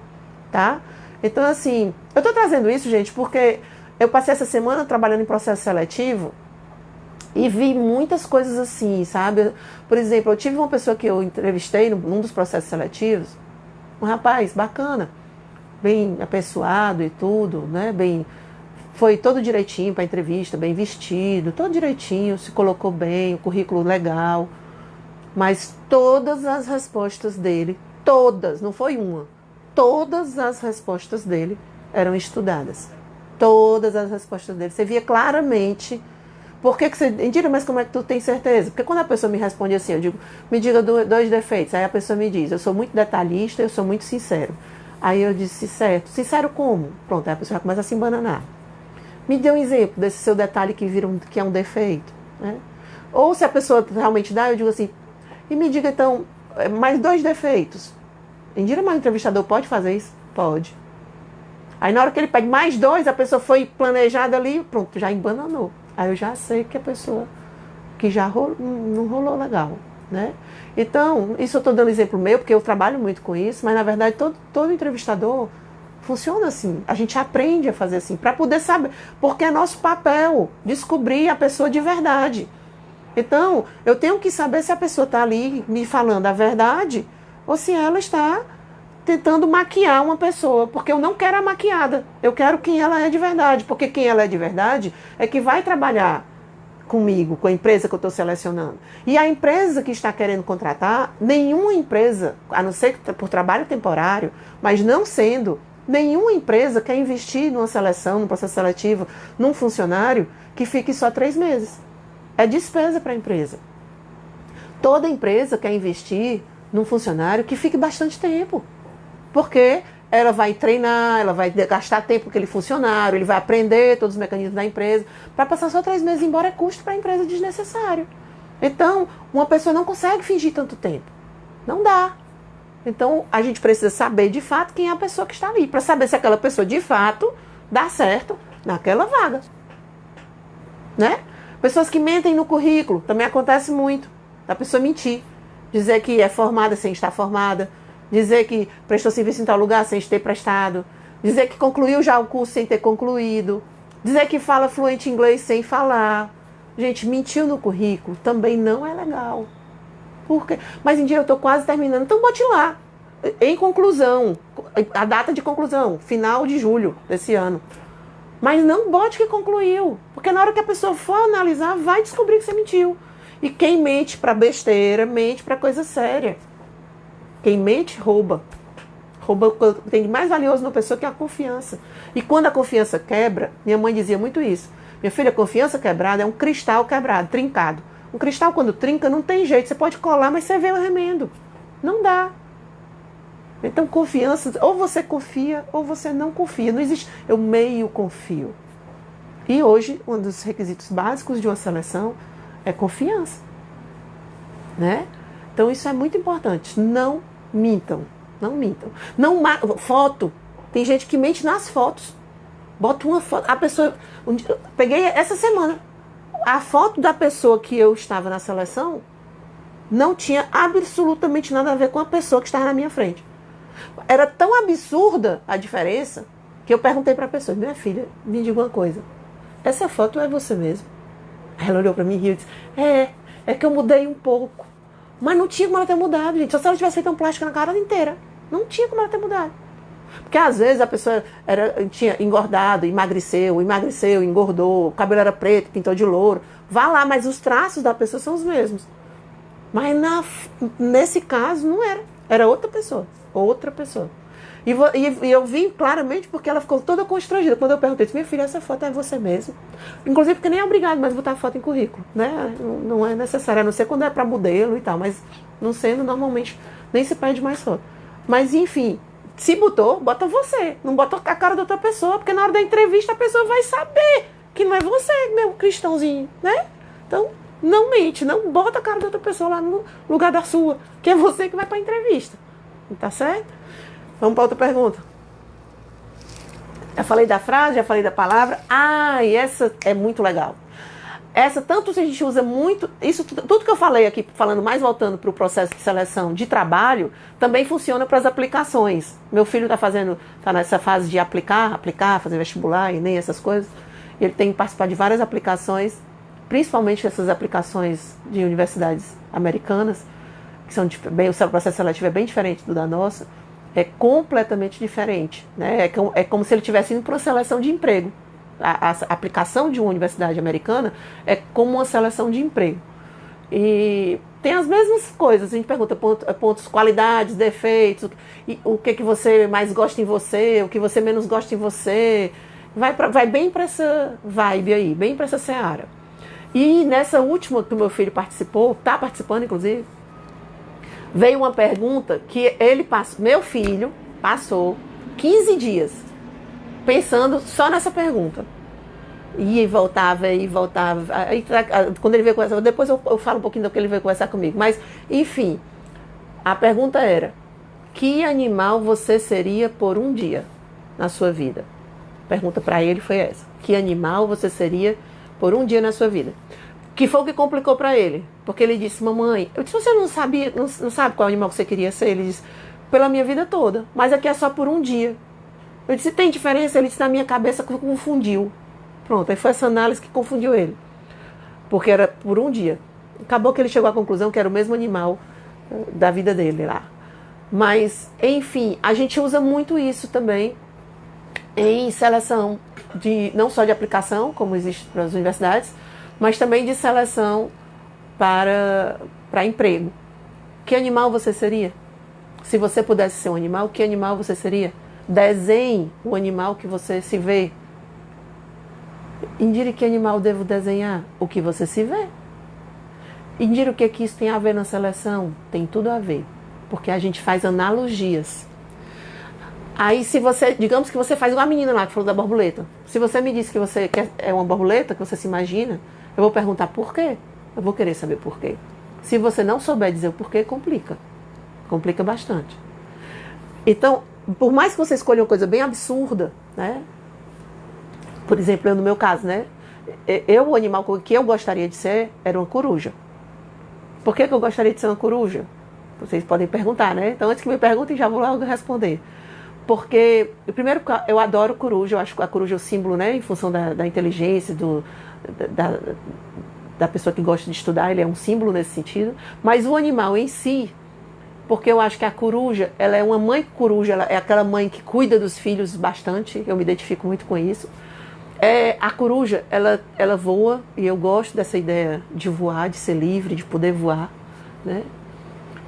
[SPEAKER 1] Tá? Então, assim, eu estou trazendo isso, gente, porque eu passei essa semana trabalhando em processo seletivo e vi muitas coisas assim, sabe? Por exemplo, eu tive uma pessoa que eu entrevistei num dos processos seletivos, um rapaz bacana, bem apessoado e tudo, né? Foi todo direitinho para a entrevista, bem vestido, todo direitinho, se colocou bem, o currículo legal, mas todas as respostas dele, todas, não foi uma, todas as respostas dele eram estudadas. Todas as respostas dele. Você via claramente. Por que você. Indira, mas como é que tu tem certeza? Porque quando a pessoa me responde assim, eu digo, me diga 2 defeitos. Aí a pessoa me diz, eu sou muito detalhista, eu sou muito sincero. Aí eu disse, certo. Sincero como? Pronto, aí a pessoa já começa a se embananar. Me dê um exemplo desse seu detalhe que é um defeito. Né? Ou se a pessoa realmente dá, eu digo assim, e me diga então, mais 2 defeitos. Indira, mas o entrevistador pode fazer isso? Pode. Aí na hora que ele pede mais 2, a pessoa foi planejada ali, pronto, já embananou. Aí eu já sei que a pessoa que já não rolou legal, né? Então, isso eu estou dando exemplo meu, porque eu trabalho muito com isso, mas na verdade todo entrevistador funciona assim. A gente aprende a fazer assim, para poder saber, porque é nosso papel descobrir a pessoa de verdade. Então, eu tenho que saber se a pessoa está ali me falando a verdade ou se ela está tentando maquiar uma pessoa, porque eu não quero a maquiada, eu quero quem ela é de verdade, porque quem ela é de verdade é que vai trabalhar comigo, com a empresa que eu estou selecionando. E a empresa que está querendo contratar, nenhuma empresa, a não ser por trabalho temporário, mas não sendo, nenhuma empresa quer investir numa seleção, num processo seletivo, num funcionário que fique só 3 meses. É despesa para a empresa. Toda empresa quer investir num funcionário que fique bastante tempo. Porque ela vai treinar, ela vai gastar tempo com aquele funcionário, ele vai aprender todos os mecanismos da empresa. Para passar só 3 meses embora é custo para a empresa desnecessário. Então, uma pessoa não consegue fingir tanto tempo. Não dá. Então, a gente precisa saber de fato quem é a pessoa que está ali, para saber se aquela pessoa de fato dá certo naquela vaga. Né? Pessoas que mentem no currículo, também acontece muito. A pessoa mentir. Dizer que é formada sem estar formada. Dizer que prestou serviço em tal lugar sem ter prestado. Dizer que concluiu já o curso sem ter concluído. Dizer que fala fluente inglês sem falar. Gente, mentiu no currículo também não é legal. Por quê? Mas em dia eu estou quase terminando. Então bote lá. Em conclusão. A data de conclusão. Final de julho desse ano. Mas não bote que concluiu. Porque na hora que a pessoa for analisar, vai descobrir que você mentiu. E quem mente para besteira, mente para coisa séria. Quem mente, rouba. Rouba o que tem de mais valioso na pessoa, que é a confiança. E quando a confiança quebra, minha mãe dizia muito isso. Minha filha, a confiança quebrada é um cristal quebrado, trincado. Um cristal, quando trinca, não tem jeito. Você pode colar, mas você vê o remendo. Não dá. Então, confiança, ou você confia, ou você não confia. Não existe, eu meio confio. E hoje, um dos requisitos básicos de uma seleção é confiança. Né? Então, isso é muito importante. Não mintam. Não mintam. Não, foto. Tem gente que mente nas fotos. Bota uma foto. A pessoa. Peguei essa semana. A foto da pessoa que eu estava na seleção não tinha absolutamente nada a ver com a pessoa que estava na minha frente. Era tão absurda a diferença que eu perguntei para a pessoa: minha filha, me diga uma coisa. Essa foto é você mesmo? Ela olhou para mim e riu e disse: é que eu mudei um pouco. Mas não tinha como ela ter mudado, gente. Só se ela tivesse feito um plástico na cara inteira. Não tinha como ela ter mudado. Porque às vezes a pessoa tinha engordado, emagreceu, engordou, o cabelo era preto, pintou de louro. Vá lá, mas os traços da pessoa são os mesmos. Mas nesse caso não era. Era outra pessoa. Outra pessoa. E eu vi claramente porque ela ficou toda constrangida. Quando eu perguntei, minha filha, essa foto é você mesmo? Inclusive porque nem é obrigado mais botar foto em currículo. Né? Não é necessário, a não ser quando é para modelo e tal. Mas não sendo, normalmente nem se pede mais foto. Mas enfim, se botou, bota você. Não bota a cara da outra pessoa, porque na hora da entrevista a pessoa vai saber que não é você, meu cristãozinho, né? Então, não mente, não bota a cara da outra pessoa lá no lugar da sua, que é você que vai pra entrevista. Tá certo? Vamos pra outra pergunta. Já falei da frase, já falei da palavra. Ah, e essa é muito legal. Essa, tanto se a gente usa muito, isso tudo que eu falei aqui, falando mais voltando para o processo de seleção de trabalho, também funciona para as aplicações. Meu filho está nessa fase de aplicar, fazer vestibular, Enem, essas coisas. Ele tem que participar de várias aplicações, principalmente essas aplicações de universidades americanas, que são bem, o processo seletivo é bem diferente do da nossa, é completamente diferente, né? É como se ele estivesse indo para uma seleção de emprego. A aplicação de uma universidade americana é como uma seleção de emprego. E tem as mesmas coisas. A gente pergunta pontos, qualidades, defeitos, o que você mais gosta em você, o que você menos gosta em você. Vai bem para essa vibe aí, bem para essa seara. E nessa última que o meu filho participou, está participando inclusive, veio uma pergunta que meu filho passou 15 dias pensando só nessa pergunta. Ia e voltava, ia e voltava. Aí, quando ele veio conversar, depois eu falo um pouquinho do que ele veio conversar comigo. Mas, enfim, a pergunta era: que animal você seria por um dia na sua vida? A pergunta para ele foi essa: que animal você seria por um dia na sua vida? Que foi o que complicou para ele. Porque ele disse: mamãe, eu disse, você não sabe qual animal que você queria ser? Ele disse: pela minha vida toda, mas aqui é só por um dia. Eu disse: tem diferença? Ele disse: na minha cabeça confundiu. Pronto, aí foi essa análise que confundiu ele. Porque era por um dia. Acabou que ele chegou à conclusão que era o mesmo animal da vida dele lá. Mas, enfim, a gente usa muito isso também em seleção, não só de aplicação, como existe para as universidades, mas também de seleção para emprego. Que animal você seria? Se você pudesse ser um animal, que animal você seria? Desenhe o animal que você se vê. Indire que animal devo desenhar? O que você se vê. Indire o que isso tem a ver na seleção? Tem tudo a ver. Porque a gente faz analogias. Aí se você, digamos que você faz uma menina lá que falou da borboleta. Se você me disse que você é uma borboleta, que você se imagina, eu vou perguntar por quê. Eu vou querer saber por quê. Se você não souber dizer o porquê, complica. Complica bastante. Então, por mais que você escolha uma coisa bem absurda, né? Por exemplo, no meu caso, né? O animal que eu gostaria de ser era uma coruja. Por que eu gostaria de ser uma coruja? Vocês podem perguntar, né? Então, antes que me perguntem, já vou logo responder. Porque, primeiro, eu adoro coruja. Eu acho que a coruja é o símbolo, né? Em função da inteligência, da pessoa que gosta de estudar, ele é um símbolo nesse sentido. Mas o animal em si, porque eu acho que a coruja, ela é uma mãe coruja, ela é aquela mãe que cuida dos filhos bastante. Eu me identifico muito com isso. A coruja, ela voa, e eu gosto dessa ideia de voar, de ser livre, de poder voar, né?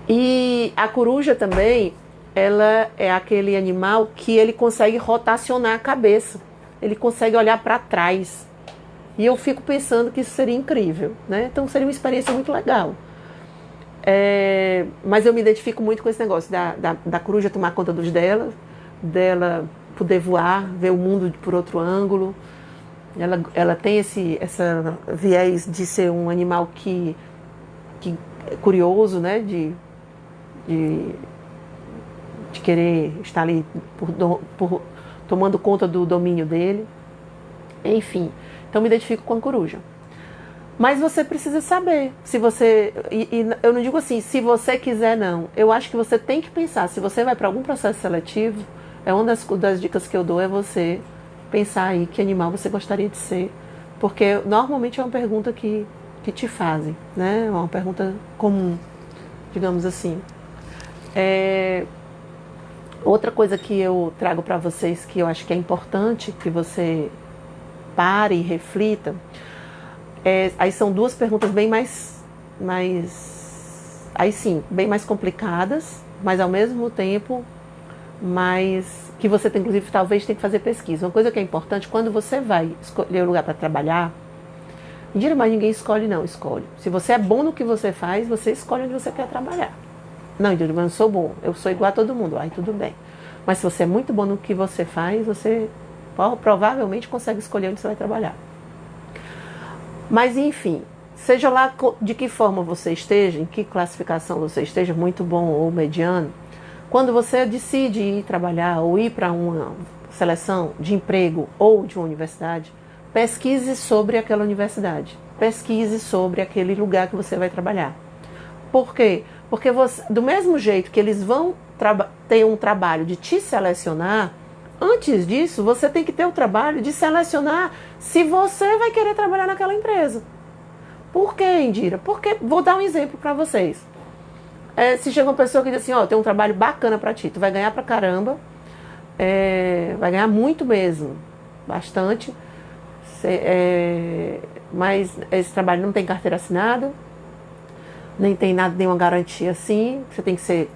[SPEAKER 1] E a coruja também, ela é aquele animal que ele consegue rotacionar a cabeça, ele consegue olhar para trás. E eu fico pensando que isso seria incrível, né? Então seria uma experiência muito legal. Mas eu me identifico muito com esse negócio da coruja tomar conta dela poder voar, ver o mundo por outro ângulo. Ela tem essa viés de ser um animal que é curioso, né? De querer estar ali tomando conta do domínio dele. Enfim, então me identifico com a coruja. Mas você precisa saber, se você, e eu não digo assim, se você quiser não, eu acho que você tem que pensar, se você vai para algum processo seletivo, uma das dicas que eu dou é você pensar aí que animal você gostaria de ser, porque normalmente é uma pergunta que te fazem, né? É uma pergunta comum, digamos assim. Outra coisa que eu trago para vocês que eu acho que é importante que você pare e reflita, aí são duas perguntas bem mais, aí sim, bem mais complicadas, mas ao mesmo tempo mais que você tem, inclusive, talvez tenha que fazer pesquisa. Uma coisa que é importante, quando você vai escolher um lugar para trabalhar, mas ninguém escolhe não, escolhe. Se você é bom no que você faz, você escolhe onde você quer trabalhar. Não, Indira, mas eu não sou bom, eu sou igual a todo mundo. Aí tudo bem. Mas se você é muito bom no que você faz, você provavelmente consegue escolher onde você vai trabalhar. Mas enfim, seja lá de que forma você esteja, em que classificação você esteja, muito bom ou mediano, quando você decide ir trabalhar ou ir para uma seleção de emprego ou de uma universidade, pesquise sobre aquela universidade, pesquise sobre aquele lugar que você vai trabalhar. Por quê? Porque você, do mesmo jeito que eles vão ter um trabalho de te selecionar, antes disso, você tem que ter o trabalho de selecionar se você vai querer trabalhar naquela empresa. Por quê, Indira? Porque, vou dar um exemplo para vocês. Se chega uma pessoa que diz assim, ó, tem um trabalho bacana para ti, tu vai ganhar pra caramba, vai ganhar muito mesmo, bastante, mas esse trabalho não tem carteira assinada, nem tem nada, nenhuma garantia assim, você tem que ser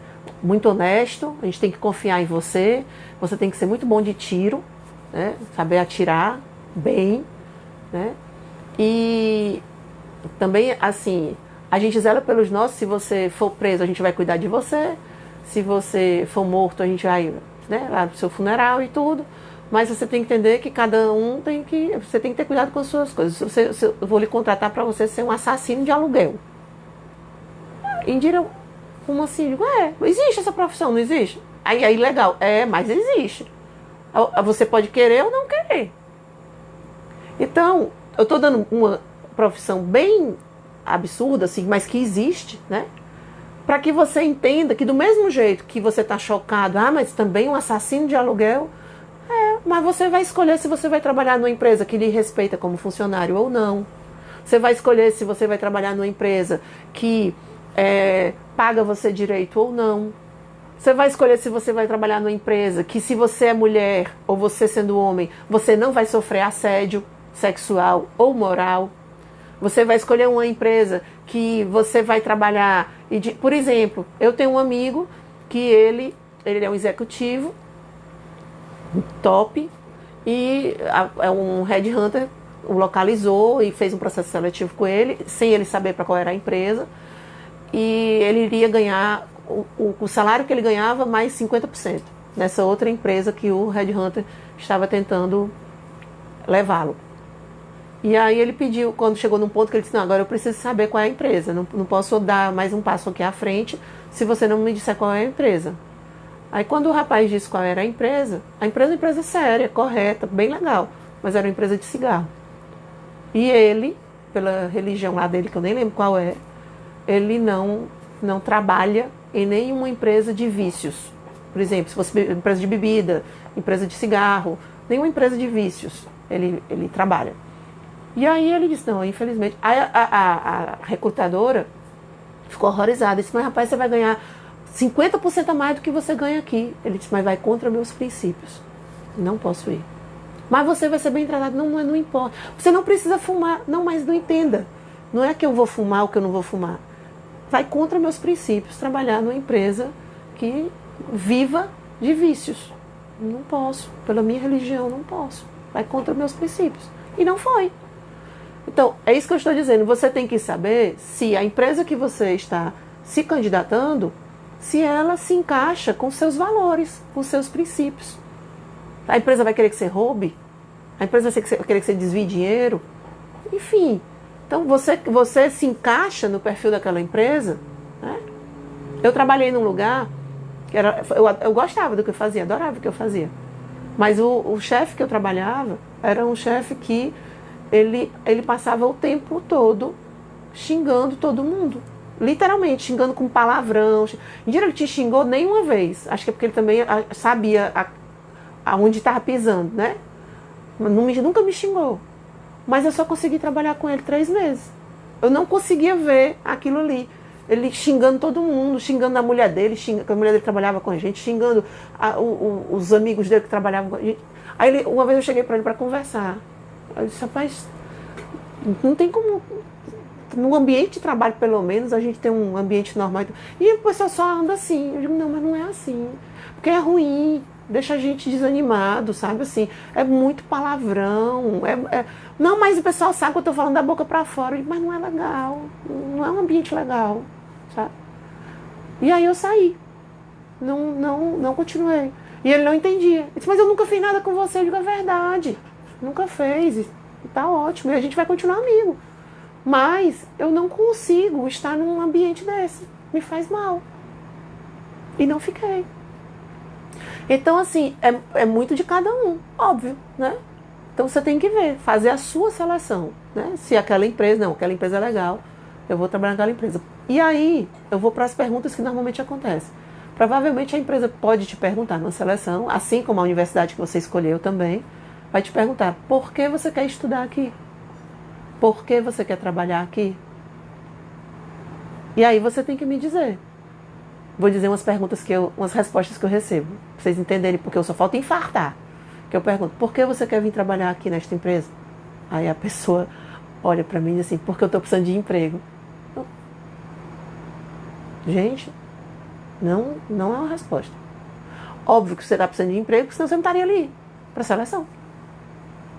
[SPEAKER 1] muito honesto, a gente tem que confiar em você, você tem que ser muito bom de tiro, né? Saber atirar bem, né? E também, assim, a gente zela pelos nossos, se você for preso, a gente vai cuidar de você, se você for morto, a gente vai, né, lá pro seu funeral e tudo, mas você tem que entender que cada um você tem que ter cuidado com as suas coisas. Eu vou lhe contratar para você ser um assassino de aluguel. Indira, como assim? Digo, existe essa profissão, não existe? Aí legal, mas existe. Você pode querer ou não querer. Então, eu estou dando uma profissão bem absurda, assim, mas que existe, né? Para que você entenda que do mesmo jeito que você está chocado, mas também um assassino de aluguel, mas você vai escolher se você vai trabalhar numa empresa que lhe respeita como funcionário ou não. Você vai escolher se você vai trabalhar numa empresa que paga você direito ou não. Você vai escolher se você vai trabalhar numa empresa que, se você é mulher ou você sendo homem, você não vai sofrer assédio sexual ou moral. Você vai escolher uma empresa que você vai trabalhar. Por exemplo, eu tenho um amigo que ele é um executivo top e um headhunter o localizou e fez um processo seletivo com ele, sem ele saber para qual era a empresa. E ele iria ganhar o salário que ele ganhava mais 50% nessa outra empresa que o headhunter estava tentando levá-lo. E aí ele pediu, quando chegou num ponto que ele disse, não, agora eu preciso saber qual é a empresa, não posso dar mais um passo aqui à frente se você não me disser qual é a empresa. Aí quando o rapaz disse qual era a empresa é uma empresa séria, correta, bem legal, mas era uma empresa de cigarro. E ele, pela religião lá dele, que eu nem lembro qual ele não trabalha em nenhuma empresa de vícios. Por exemplo, se fosse empresa de bebida, empresa de cigarro, nenhuma empresa de vícios ele trabalha. E aí ele disse, não, infelizmente. Aí a recrutadora ficou horrorizada. Disse, mas rapaz, você vai ganhar 50% a mais do que você ganha aqui. Ele disse, mas vai contra meus princípios. Não posso ir. Mas você vai ser bem tratado. Não importa. Você não precisa fumar. Não, mas não entenda. Não é que eu vou fumar ou que eu não vou fumar. Vai contra meus princípios trabalhar numa empresa que viva de vícios. Não posso. Pela minha religião, não posso. Vai contra meus princípios. E não foi. Então, é isso que eu estou dizendo. Você tem que saber se a empresa que você está se candidatando, se ela se encaixa com seus valores, com seus princípios. A empresa vai querer que você roube? A empresa vai querer que você desvie dinheiro? Enfim. Então, você se encaixa no perfil daquela empresa, né? Eu trabalhei num lugar que eu gostava do que eu fazia, adorava o que eu fazia. Mas o chefe que eu trabalhava era um chefe que ele passava o tempo todo xingando todo mundo. Literalmente, xingando com palavrão. Ele te xingou nenhuma vez. Acho que é porque ele também sabia aonde estava pisando, né? Nunca me xingou. Mas eu só consegui trabalhar com ele 3 meses. Eu não conseguia ver aquilo ali. Ele xingando todo mundo, xingando a mulher dele, que a mulher dele trabalhava com a gente, xingando os amigos dele que trabalhavam com a gente. Aí uma vez eu cheguei para ele para conversar. Eu disse, rapaz, não tem como. No ambiente de trabalho, pelo menos, a gente tem um ambiente normal. E o pessoal só anda assim. Eu digo, não, mas não é assim. Porque é ruim, deixa a gente desanimado, sabe? Assim, é muito palavrão. Não, mas o pessoal sabe que eu tô falando da boca para fora. Eu digo, mas não é legal. Não é um ambiente legal, sabe? E aí eu saí. Não continuei. E ele não entendia. Ele disse, mas eu nunca fiz nada com você. Eu digo, é verdade. Nunca fez. E tá ótimo. E a gente vai continuar amigo. Mas eu não consigo estar num ambiente desse. Me faz mal. E não fiquei. Então, assim, é muito de cada um, óbvio, né? Então você tem que ver, fazer a sua seleção, né? Se aquela empresa é legal, eu vou trabalhar naquela empresa. E aí, eu vou para as perguntas que normalmente acontecem. Provavelmente a empresa pode te perguntar numa seleção, assim como a universidade que você escolheu também, vai te perguntar, por que você quer estudar aqui? Por que você quer trabalhar aqui? E aí você tem que me dizer. Vou dizer umas respostas que eu recebo, pra vocês entenderem, porque eu só falta infartar. Que eu pergunto, por que você quer vir trabalhar aqui nesta empresa? Aí a pessoa olha pra mim e diz assim, porque eu tô precisando de emprego. Gente, não é uma resposta. Óbvio que você está precisando de emprego, senão você não estaria ali para seleção.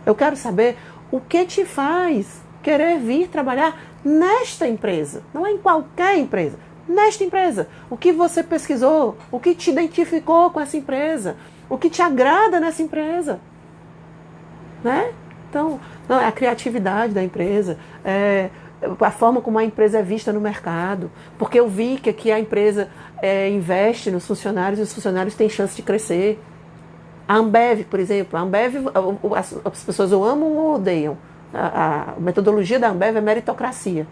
[SPEAKER 1] Eu quero saber o que te faz querer vir trabalhar nesta empresa. Não é em qualquer empresa. Nesta empresa. O que você pesquisou, o que te identificou com essa empresa, o que te agrada nessa empresa. Né? Então, não, é a criatividade da empresa, a forma como a empresa é vista no mercado. Porque eu vi que aqui a empresa investe nos funcionários e os funcionários têm chance de crescer. A Ambev, por exemplo, a Ambev, as pessoas ou amam ou odeiam. A metodologia da Ambev é meritocracia.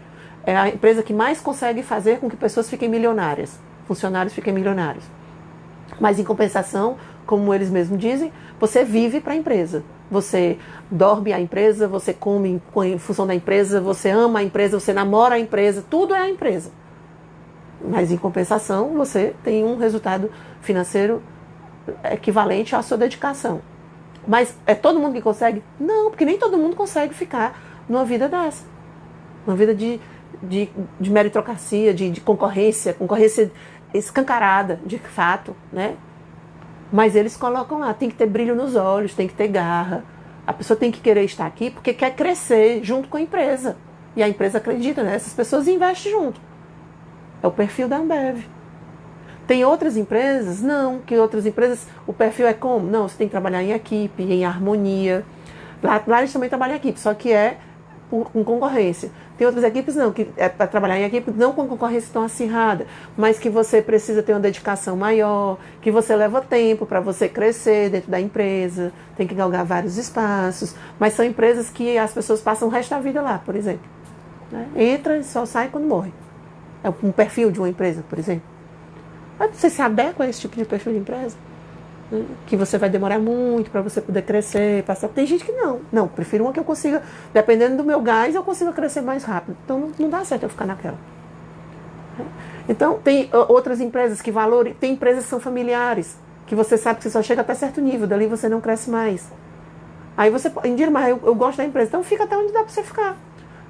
[SPEAKER 1] É a empresa que mais consegue fazer com que pessoas fiquem milionárias, funcionários fiquem milionários. Mas em compensação, como eles mesmos dizem, você vive para a empresa. Você dorme a empresa, você come em função da empresa, você ama a empresa, você namora a empresa, tudo é a empresa. Mas em compensação, você tem um resultado financeiro equivalente à sua dedicação. Mas é todo mundo que consegue? Não, porque nem todo mundo consegue ficar numa vida dessa. Uma vida de meritocracia, de concorrência escancarada, de fato, né? Mas eles colocam lá, tem que ter brilho nos olhos, tem que ter garra. A pessoa tem que querer estar aqui porque quer crescer junto com a empresa. E a empresa acredita, né? Essas pessoas investem junto. É o perfil da Ambev. Tem outras empresas? Não, que outras empresas, o perfil é como? Não, você tem que trabalhar em equipe, em harmonia. Lá eles também trabalham em equipe, só que com concorrência. Tem outras equipes não, que é para trabalhar em equipe não com concorrência tão acirrada, mas que você precisa ter uma dedicação maior, que você leva tempo para você crescer dentro da empresa, tem que galgar vários espaços, mas são empresas que as pessoas passam o resto da vida lá, por exemplo. Né? Entra e só sai quando morre. É um perfil de uma empresa, por exemplo. Mas você se adequa a esse tipo de perfil de empresa? Que você vai demorar muito para você poder crescer, passar. Tem gente que não, prefiro uma que eu consiga, dependendo do meu gás, eu consiga crescer mais rápido. Então não dá certo eu ficar naquela. Então tem outras empresas que valorizam, tem empresas que são familiares, que você sabe que você só chega até certo nível, dali você não cresce mais. Aí você pode dizer, mas eu gosto da empresa, então fica até onde dá para você ficar.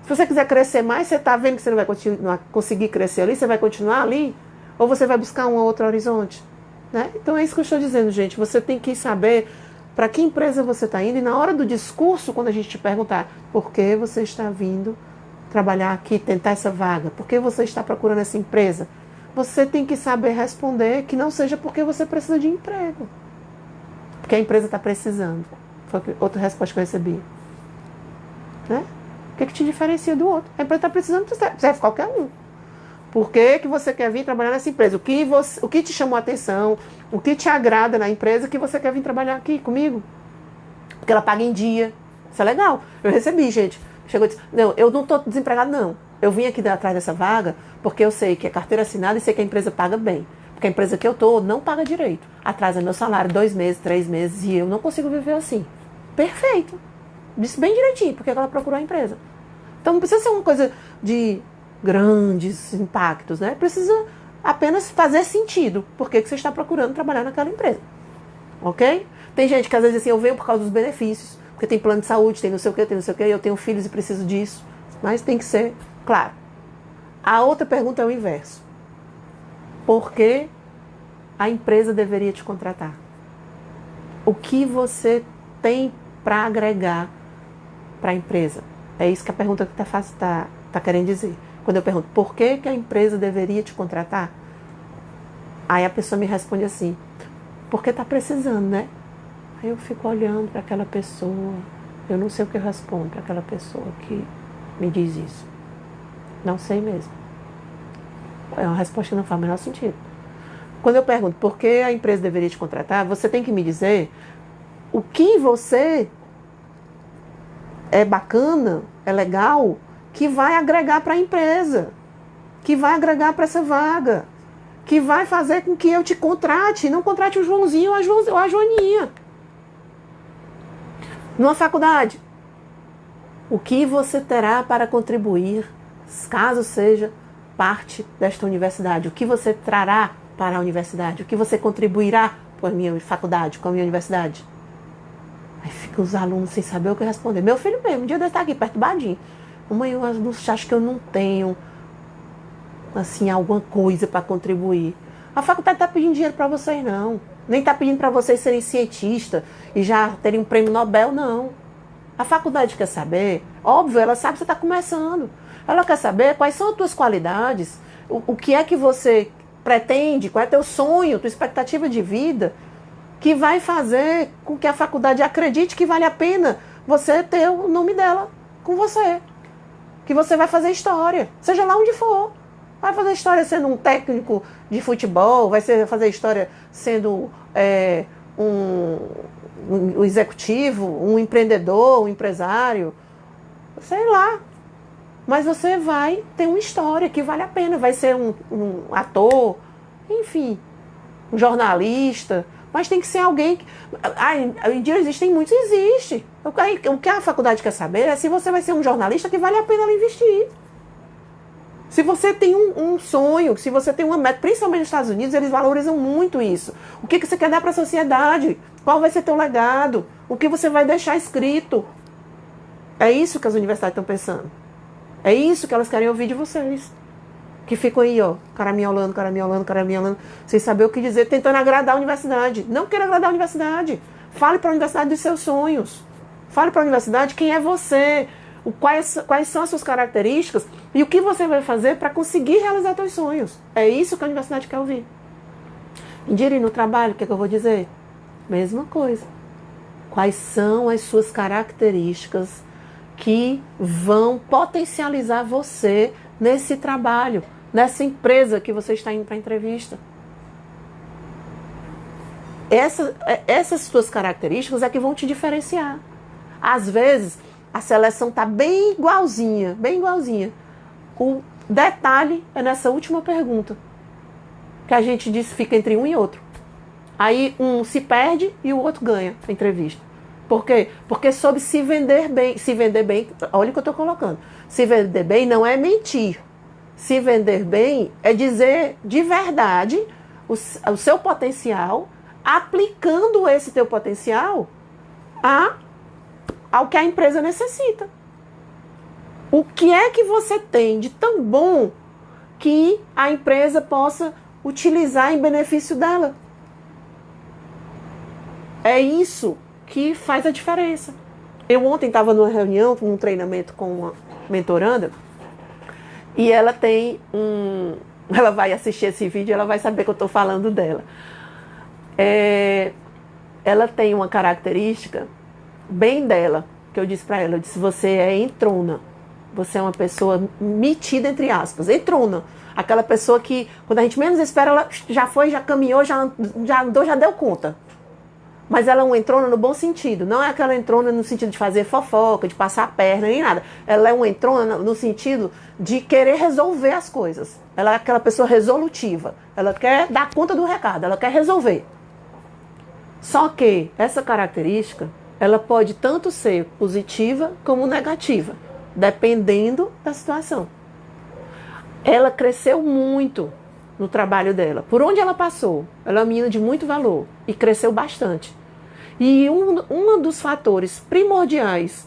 [SPEAKER 1] Se você quiser crescer mais, você está vendo que você não vai conseguir crescer ali, você vai continuar ali, ou você vai buscar um outro horizonte. Né? Então é isso que eu estou dizendo, gente. Você tem que saber para que empresa você está indo. E na hora do discurso, quando a gente te perguntar por que você está vindo trabalhar aqui, tentar essa vaga, por que você está procurando essa empresa, você tem que saber responder que não seja porque você precisa de emprego. Porque a empresa está precisando. Foi outra resposta que eu recebi. Né? O que te diferencia do outro? A empresa está precisando, serve qualquer um. Por que você quer vir trabalhar nessa empresa? O que te chamou a atenção? O que te agrada na empresa que você quer vir trabalhar aqui comigo? Porque ela paga em dia. Isso é legal. Eu recebi, gente. Chegou e disse, não, eu não estou desempregado, não. Eu vim aqui atrás dessa vaga porque eu sei que é carteira assinada e sei que a empresa paga bem. Porque a empresa que eu estou não paga direito. Atrasa meu salário 2 meses, 3 meses e eu não consigo viver assim. Perfeito. Disse bem direitinho porque ela procurou a empresa. Então não precisa ser uma coisa de grandes impactos, né? Precisa apenas fazer sentido. Por que você está procurando trabalhar naquela empresa? Ok? Tem gente que às vezes assim, eu venho por causa dos benefícios, porque tem plano de saúde, tem não sei o que, eu tenho filhos e preciso disso. Mas tem que ser claro. A outra pergunta é o inverso. Por que a empresa deveria te contratar? O que você tem para agregar para a empresa? É isso que a pergunta que tá querendo dizer. Quando eu pergunto, por que a empresa deveria te contratar? Aí a pessoa me responde assim, porque tá precisando, né? Aí eu fico olhando para aquela pessoa, eu não sei o que eu respondo para aquela pessoa que me diz isso. Não sei mesmo. É uma resposta que não faz o menor sentido. Quando eu pergunto por que a empresa deveria te contratar, você tem que me dizer o que você é bacana, é legal, que vai agregar para a empresa, que vai agregar para essa vaga, que vai fazer com que eu te contrate, não contrate o Joãozinho ou a Joaninha. Numa faculdade, o que você terá para contribuir, caso seja parte desta universidade? O que você trará para a universidade? O que você contribuirá com a minha faculdade, com a minha universidade? Aí ficam os alunos sem saber o que responder. Meu filho mesmo, um dia deve estar aqui perturbadinho. Mãe, eu acho que eu não tenho, assim, alguma coisa para contribuir. A faculdade está pedindo dinheiro para vocês, não. Nem está pedindo para vocês serem cientistas e já terem um prêmio Nobel, não. A faculdade quer saber, óbvio, ela sabe que você está começando. Ela quer saber quais são as tuas qualidades, o que é que você pretende, qual é teu sonho, tua expectativa de vida, que vai fazer com que a faculdade acredite que vale a pena você ter o nome dela com você. Que você vai fazer história, seja lá onde for. Vai fazer história sendo um técnico de futebol, vai fazer história sendo um executivo, um empreendedor, um empresário, sei lá. Mas você vai ter uma história que vale a pena, vai ser um ator, enfim, um jornalista, mas tem que ser alguém que... Em dia existem muitos, existe. O que a faculdade quer saber é se você vai ser um jornalista que vale a pena ela investir. Se você tem um sonho, se você tem uma meta, principalmente nos Estados Unidos, eles valorizam muito isso. O que você quer dar para a sociedade? Qual vai ser teu legado? O que você vai deixar escrito? É isso que as universidades estão pensando. É isso que elas querem ouvir de vocês. Que ficam aí, ó, caraminholando, sem saber o que dizer, tentando agradar a universidade. Não queira agradar a universidade. Fale para a universidade dos seus sonhos. Fale para a universidade quem é você, quais são as suas características e o que você vai fazer para conseguir realizar seus sonhos. É isso que a universidade quer ouvir. Indire no trabalho, o que eu vou dizer? Mesma coisa. Quais são as suas características que vão potencializar você nesse trabalho, nessa empresa que você está indo para a entrevista? Essas suas características é que vão te diferenciar. Às vezes, a seleção está bem igualzinha. O detalhe é nessa última pergunta, que a gente diz fica entre um e outro. Aí um se perde e o outro ganha a entrevista. Por quê? Porque soube se vender bem. Se vender bem, olha o que eu estou colocando. Se vender bem não é mentir. Se vender bem é dizer de verdade o seu potencial, aplicando esse teu potencial ao que a empresa necessita. O que é que você tem de tão bom que a empresa possa utilizar em benefício dela? É isso que faz a diferença. Eu ontem estava numa reunião, num treinamento com uma mentoranda, e ela tem ela vai assistir esse vídeo e ela vai saber que eu estou falando dela. Ela tem uma característica bem dela, que eu disse para ela, eu disse, você é entrona. Você é uma pessoa metida, entre aspas, entrona. Aquela pessoa que, quando a gente menos espera, ela já foi, já caminhou, já andou, já deu conta. Mas ela é uma entrona no bom sentido. Não é aquela entrona no sentido de fazer fofoca, de passar a perna, nem nada. Ela é uma entrona no sentido de querer resolver as coisas. Ela é aquela pessoa resolutiva. Ela quer dar conta do recado, ela quer resolver. Só que essa característica, ela pode tanto ser positiva como negativa, dependendo da situação. Ela cresceu muito no trabalho dela. Por onde ela passou, ela é uma menina de muito valor e cresceu bastante. E um dos fatores primordiais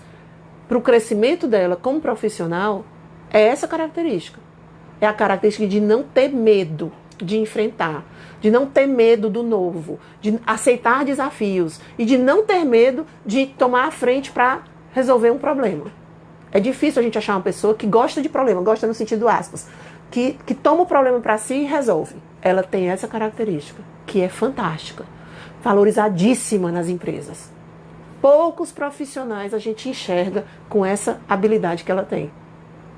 [SPEAKER 1] para o crescimento dela como profissional é essa característica. É a característica de não ter medo de enfrentar, de não ter medo do novo, de aceitar desafios e de não ter medo de tomar a frente para resolver um problema. É difícil a gente achar uma pessoa que gosta de problema, gosta no sentido aspas, que toma o problema para si e resolve. ela tem essa característica, que é fantástica, valorizadíssima nas empresas. Poucos profissionais a gente enxerga com essa habilidade que ela tem.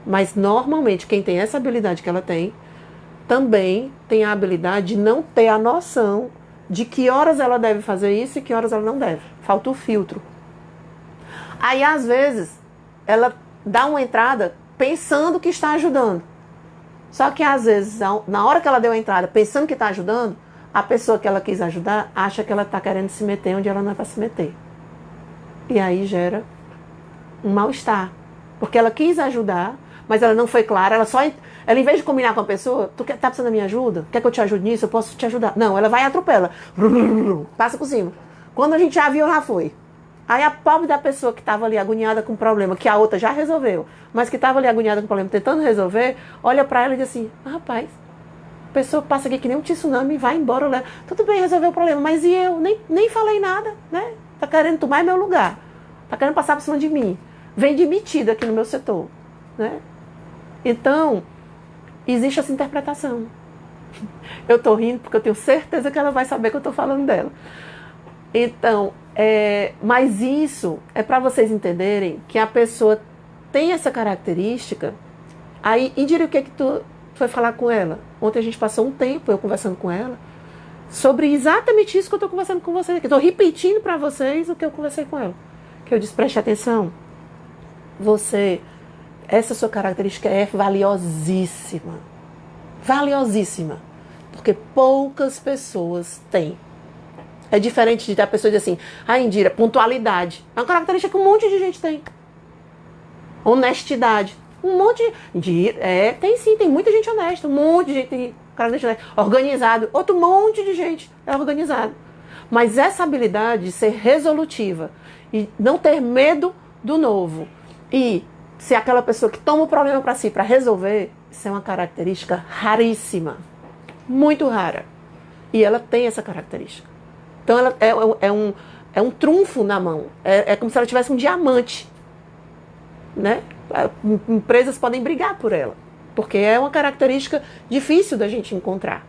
[SPEAKER 1] Mas normalmente quem tem essa habilidade que ela tem, também tem a habilidade de não ter a noção de que horas ela deve fazer isso e que horas ela não deve. Falta o filtro. Aí às vezes ela dá uma entrada pensando que está ajudando. Só que às vezes, na hora que ela deu a entrada pensando que está ajudando, a pessoa que ela quis ajudar acha que ela está querendo se meter onde ela não é para se meter. E aí gera um mal-estar. Porque ela quis ajudar, mas ela não foi clara, ela em vez de combinar com a pessoa, tá precisando da minha ajuda? Quer que eu te ajude nisso? Eu posso te ajudar. Não, ela vai e atropela. Passa por cima. Quando a gente já viu, já foi. Aí a pobre da pessoa que estava ali agoniada com o problema, que a outra já resolveu, mas que estava ali agoniada com o problema, tentando resolver, olha pra ela e diz assim, rapaz, a pessoa passa aqui que nem um tsunami, vai embora, leva. Tudo bem, resolveu o problema, mas e eu? Nem falei nada, né? Tá querendo tomar meu lugar. Tá querendo passar por cima de mim. Vem demitido aqui no meu setor, né? Então, existe essa interpretação. Eu tô rindo porque eu tenho certeza que ela vai saber que eu tô falando dela. Então, mas isso é para vocês entenderem que a pessoa tem essa característica. Aí, Indira, o que é que tu foi falar com ela? Ontem a gente passou um tempo, eu conversando com ela, sobre exatamente isso que eu estou conversando com vocês. Que eu estou repetindo para vocês o que eu conversei com ela. Que eu disse, preste atenção. Essa sua característica é valiosíssima. Valiosíssima. Porque poucas pessoas têm. É diferente de ter a pessoa dizer assim, Indira, pontualidade. É uma característica que um monte de gente tem. Honestidade. Um monte de... tem sim, tem muita gente honesta. Um monte de gente tem característica honesta. Organizado. Outro monte de gente é organizado. Mas essa habilidade de ser resolutiva e não ter medo do novo e ser aquela pessoa que toma o problema para si, para resolver, isso é uma característica raríssima. Muito rara. E ela tem essa característica. Então ela é um trunfo na mão. É como se ela tivesse um diamante. Né? Empresas podem brigar por ela. Porque é uma característica difícil da gente encontrar.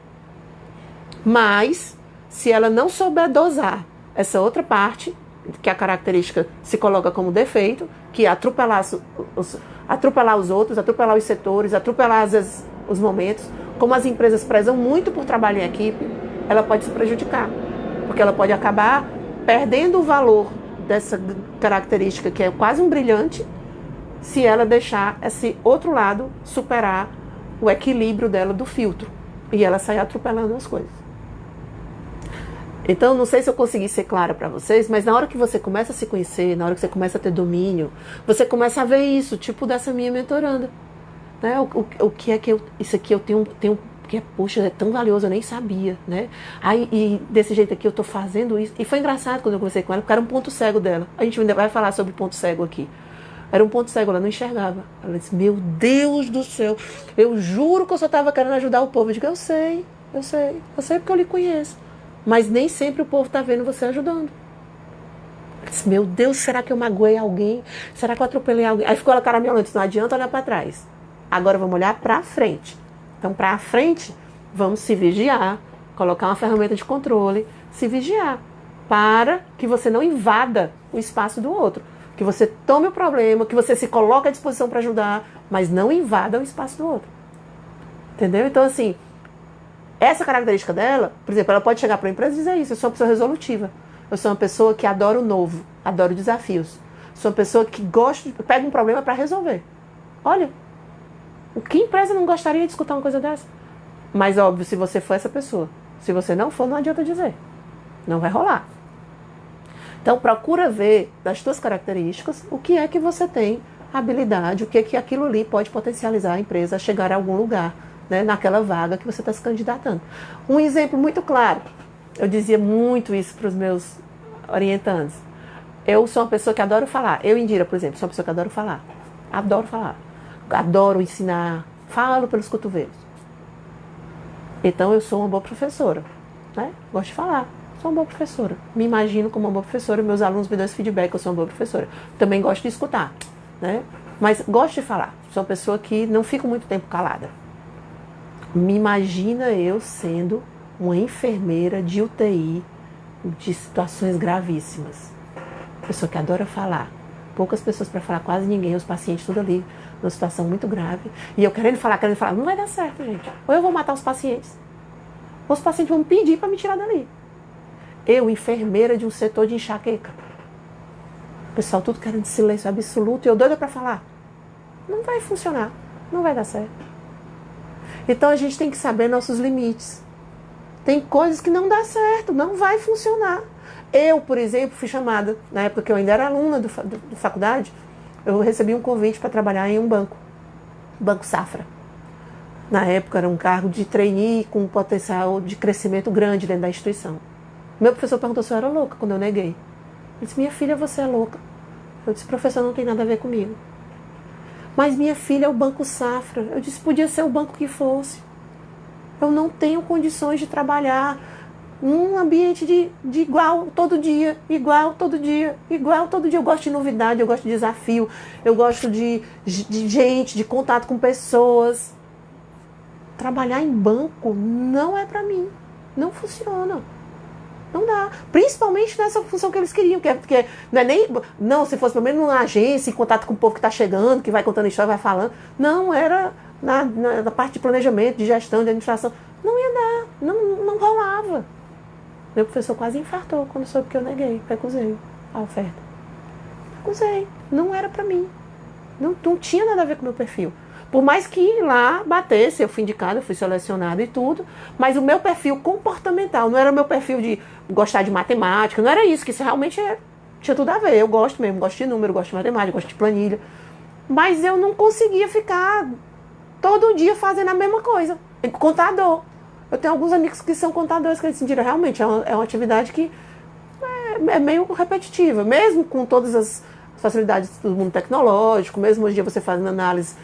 [SPEAKER 1] Mas, se ela não souber dosar essa outra parte, que a característica se coloca como defeito, que é atropelar os outros, atropelar os setores, atropelar às vezes os momentos, como as empresas prezam muito por trabalho em equipe, ela pode se prejudicar. Porque ela pode acabar perdendo o valor dessa característica, que é quase um brilhante, se ela deixar esse outro lado superar o equilíbrio dela do filtro. E ela sair atropelando as coisas. Então, não sei se eu consegui ser clara para vocês, mas na hora que você começa a se conhecer, na hora que você começa a ter domínio, você começa a ver isso, tipo dessa minha mentoranda. Né? O que é que isso aqui eu tenho que poxa, é tão valioso, eu nem sabia, né? Aí, e desse jeito aqui eu tô fazendo isso. E foi engraçado quando eu conversei com ela, porque era um ponto cego dela. A gente ainda vai falar sobre ponto cego aqui. Era um ponto cego, ela não enxergava. Ela disse, meu Deus do céu, eu juro que eu só estava querendo ajudar o povo. Eu digo, eu sei porque eu lhe conheço. Mas nem sempre o povo está vendo você ajudando. Ela disse, meu Deus, será que eu magoei alguém? Será que eu atropelei alguém? Aí ficou ela cara minha, não adianta olhar para trás. Agora vamos olhar para frente. Então, para frente, vamos se vigiar, colocar uma ferramenta de controle, se vigiar, para que você não invada o espaço do outro. Que você tome o problema, que você se coloque à disposição para ajudar, mas não invada o espaço do outro. Entendeu? Então, assim, essa característica dela, por exemplo, ela pode chegar para a empresa e dizer isso, eu sou uma pessoa resolutiva. Eu sou uma pessoa que adora o novo, adoro desafios. Sou uma pessoa que pega um problema para resolver. Olha, o que empresa não gostaria de escutar uma coisa dessa? Mas, óbvio, se você for essa pessoa. Se você não for, não adianta dizer. Não vai rolar. Então, procura ver das tuas características o que é que você tem habilidade, o que é que aquilo ali pode potencializar a empresa a chegar a algum lugar, né, naquela vaga que você está se candidatando. Um exemplo muito claro, eu dizia muito isso para os meus orientandos. Eu sou uma pessoa que adoro falar. Eu, Indira, por exemplo, sou uma pessoa que adoro falar. Adoro falar. Adoro ensinar. Falo pelos cotovelos. Então, eu sou uma boa professora. Né? Gosto de falar. Sou uma boa professora. Me imagino como uma boa professora. Meus alunos me dão esse feedback, eu sou uma boa professora. Também gosto de escutar. Né? Mas gosto de falar. Sou uma pessoa que não fico muito tempo calada. Me imagina eu sendo uma enfermeira de UTI de situações gravíssimas. Pessoa que adora falar. Poucas pessoas para falar, quase ninguém, os pacientes tudo ali, numa situação muito grave. E eu querendo falar, não vai dar certo, gente. Ou eu vou matar os pacientes, ou os pacientes vão me pedir para me tirar dali. Eu, enfermeira de um setor de enxaqueca. O pessoal tudo querendo silêncio absoluto e eu doida para falar. Não vai funcionar, não vai dar certo. Então a gente tem que saber nossos limites. Tem coisas que não dá certo, não vai funcionar. Eu, por exemplo, fui chamada, na época que eu ainda era aluna da faculdade, eu recebi um convite para trabalhar em um banco, Banco Safra. Na época era um cargo de trainee com um potencial de crescimento grande dentro da instituição. Meu professor perguntou se eu era louca quando eu neguei. Ele disse, minha filha, você é louca. Eu disse, professor, não tem nada a ver comigo. Mas minha filha é o Banco Safra. Eu disse, podia ser o banco que fosse. Eu não tenho condições de trabalhar num ambiente de igual todo dia, igual todo dia, igual todo dia. Eu gosto de novidade, eu gosto de desafio, eu gosto de gente, de contato com pessoas. Trabalhar em banco não é pra mim. Não funciona. Não dá. Principalmente nessa função que eles queriam, porque não é nem. Não, se fosse pelo menos numa agência, em contato com o povo que está chegando, que vai contando história, vai falando. Não, era na parte de planejamento, de gestão, de administração. Não ia dar. Não rolava. Meu professor quase infartou quando soube que eu neguei, recusei a oferta. Recusei. Não era pra mim. Não tinha nada a ver com o meu perfil. Por mais que lá batesse, eu fui indicada, eu fui selecionada e tudo, mas o meu perfil comportamental, não era o meu perfil de gostar de matemática, não era isso, que isso realmente tinha tudo a ver. Eu gosto mesmo, gosto de número, gosto de matemática, gosto de planilha. Mas eu não conseguia ficar todo dia fazendo a mesma coisa. Contador. Eu tenho alguns amigos que são contadores que eles sentiram, realmente, é uma atividade que é meio repetitiva, mesmo com todas as facilidades do mundo tecnológico, mesmo hoje em dia você fazendo análise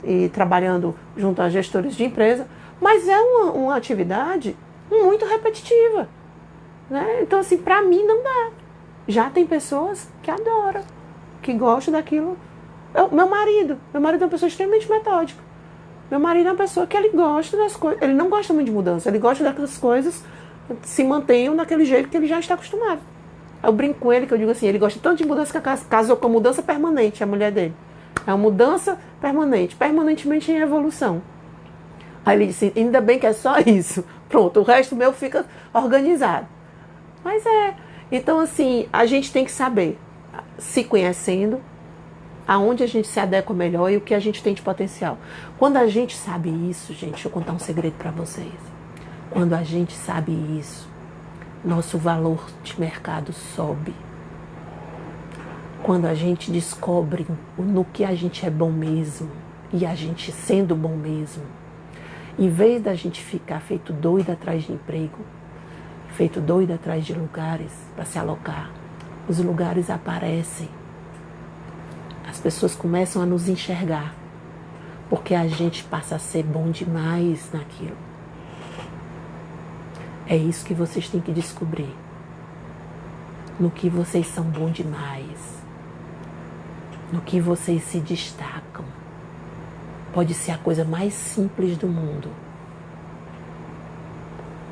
[SPEAKER 1] e trabalhando junto a gestores de empresa, mas é uma atividade muito repetitiva, né? Então, assim, pra mim não dá. Já tem pessoas que adoram, que gostam daquilo. Meu marido é uma pessoa extremamente metódica. Meu marido é uma pessoa que ele gosta das coisas, ele não gosta muito de mudança, ele gosta daquelas coisas que se mantenham daquele jeito que ele já está acostumado. Eu brinco com ele, que eu digo assim, ele gosta tanto de mudança que casou com a mudança permanente, a mulher dele. É uma mudança permanente, permanentemente em evolução. Aí ele disse, ainda bem que é só isso. Pronto, o resto meu fica organizado. Mas então assim, a gente tem que saber, se conhecendo, aonde a gente se adequa melhor e o que a gente tem de potencial. Quando a gente sabe isso, gente, deixa eu contar um segredo para vocês. Quando a gente sabe isso, nosso valor de mercado sobe. Quando a gente descobre no que a gente é bom mesmo, e a gente sendo bom mesmo, em vez da gente ficar feito doido atrás de emprego, feito doido atrás de lugares para se alocar, os lugares aparecem. As pessoas começam a nos enxergar, porque a gente passa a ser bom demais naquilo. É isso que vocês têm que descobrir. No que vocês são bons demais. No que vocês se destacam. Pode ser a coisa mais simples do mundo.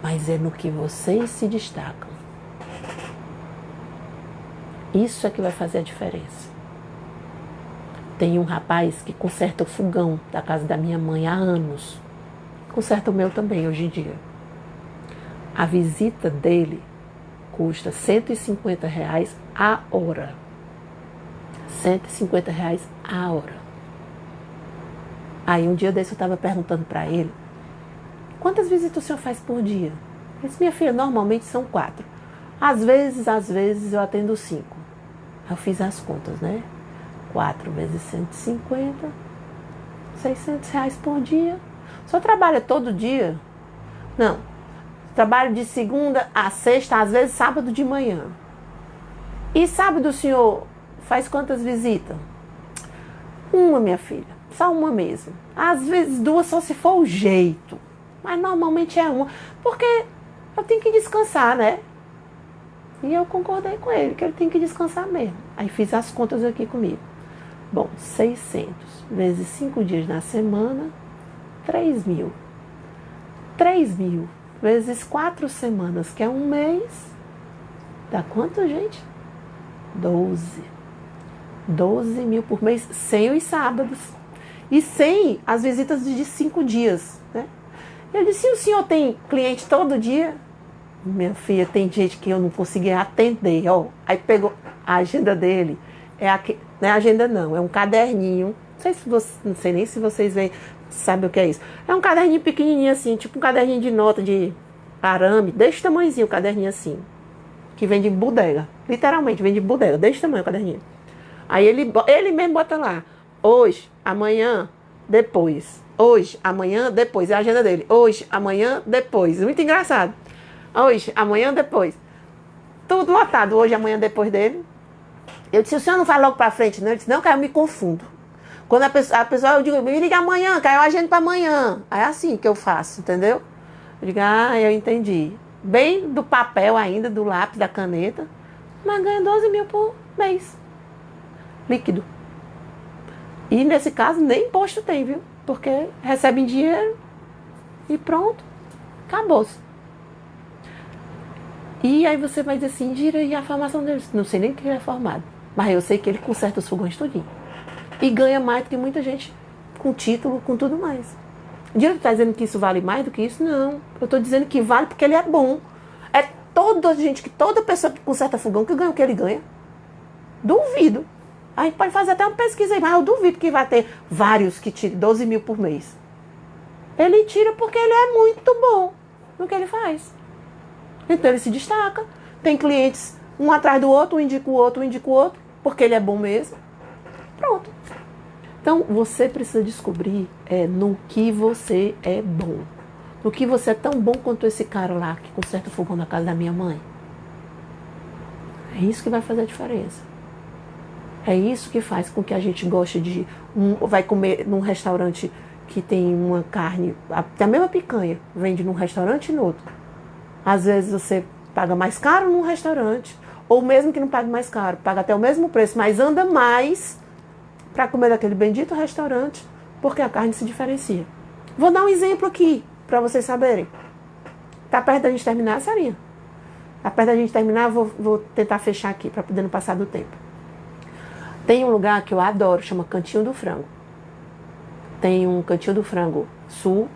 [SPEAKER 1] Mas é no que vocês se destacam. Isso é que vai fazer a diferença. Tem um rapaz que conserta o fogão da casa da minha mãe há anos. Conserta o meu também hoje em dia. A visita dele custa R$150 a hora. R$150 a hora. Aí um dia desse eu estava perguntando para ele, quantas visitas o senhor faz por dia? Ele disse, minha filha, normalmente são 4. Às vezes eu atendo 5. Eu fiz as contas, né? 4 vezes 150, R$600 por dia. O senhor trabalha todo dia? Não. Trabalho de segunda a sexta, às vezes sábado de manhã. E sábado o senhor faz quantas visitas? Uma, minha filha. Só uma mesmo. Às vezes 2 só se for o jeito. Mas normalmente é uma. Porque eu tenho que descansar, né? E eu concordei com ele, que ele tem que descansar mesmo. Aí fiz as contas aqui comigo. Bom, 600 vezes 5 dias na semana, 3.000. 3.000 vezes 4 semanas, que é um mês, dá quanto, gente? 12 mil por mês, sem os sábados. E sem as visitas de 5 dias, né? Eu disse, se o senhor tem cliente todo dia? Minha filha, tem gente que eu não conseguia atender, ó. Aí pegou a agenda dele, não é agenda não, é um caderninho, não sei nem se vocês veem, sabem o que é isso. É um caderninho pequenininho assim, tipo um caderninho de nota de arame, desse tamanhozinho, o caderninho assim, que vem de bodega, literalmente vem de bodega, desse tamanho o caderninho. Aí ele mesmo bota lá, hoje, amanhã, depois. Hoje, amanhã, depois. É a agenda dele. Hoje, amanhã, depois. Muito engraçado. Hoje, amanhã, depois. Tudo lotado. Hoje, amanhã, depois dele. Eu disse, o senhor não vai logo pra frente, não? Ele disse, não, cara, eu me confundo. Quando a pessoa eu digo, me liga amanhã, caiu a agenda pra amanhã. Aí é assim que eu faço, entendeu? Eu digo, eu entendi. Bem do papel ainda, do lápis, da caneta. Mas ganha 12 mil por mês. Líquido. E nesse caso nem imposto tem, viu? Porque recebem dinheiro e pronto, acabou-se. E aí você vai dizer assim, Indira, e a formação dele? Não sei nem que ele é formado, mas eu sei que ele conserta os fogões tudinho. E ganha mais do que muita gente com título, com tudo mais. Indira, tu tá dizendo que isso vale mais do que isso? Não, eu tô dizendo que vale porque ele é bom. É toda pessoa que conserta fogão que ganha o que ele ganha. Duvido. A gente pode fazer até uma pesquisa aí, mas eu duvido que vai ter vários que tirem 12 mil por mês. Ele tira porque ele é muito bom no que ele faz. Então ele se destaca. Tem clientes um atrás do outro, um indica o outro, porque ele é bom mesmo. Pronto. Então você precisa descobrir no que você é bom. No que você é tão bom quanto esse cara lá que conserta o fogão na casa da minha mãe. É isso que vai fazer a diferença. É isso que faz com que a gente goste vai comer num restaurante que tem uma carne, a mesma picanha, vende num restaurante e no outro. Às vezes você paga mais caro num restaurante, ou mesmo que não pague mais caro, paga até o mesmo preço, mas anda mais para comer daquele bendito restaurante, porque a carne se diferencia. Vou dar um exemplo aqui, para vocês saberem. Tá perto da gente terminar, Sarinha? Tá perto da gente terminar, vou tentar fechar aqui, para poder não passar do tempo. Tem um lugar que eu adoro, chama Cantinho do Frango. Tem um Cantinho do Frango Sul,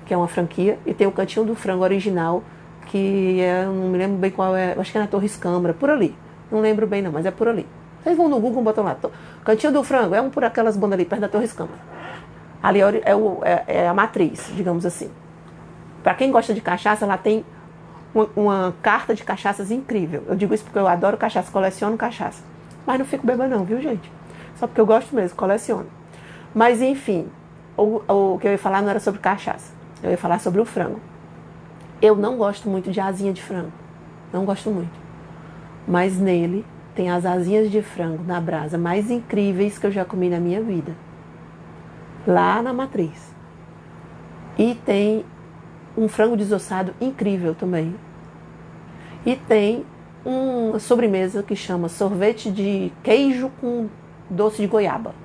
[SPEAKER 1] que é uma franquia, e tem o Cantinho do Frango original, que eu não me lembro bem qual é, acho que é na Torre Escambra, por ali. Não lembro bem não, mas é por ali. Vocês vão no Google e botam lá. Cantinho do Frango, é um por aquelas bandas ali, perto da Torre Escambra. Ali é a matriz, digamos assim. Para quem gosta de cachaça, lá tem uma carta de cachaças incrível. Eu digo isso porque eu adoro cachaça, coleciono cachaça. Mas não fico bêbada não, viu, gente? Só porque eu gosto mesmo, coleciono. Mas, enfim, o que eu ia falar não era sobre cachaça. Eu ia falar sobre o frango. Eu não gosto muito de asinha de frango. Não gosto muito. Mas nele tem as asinhas de frango na brasa mais incríveis que eu já comi na minha vida. Lá na matriz. E tem um frango desossado incrível também. E tem uma sobremesa que chama sorvete de queijo com doce de goiaba.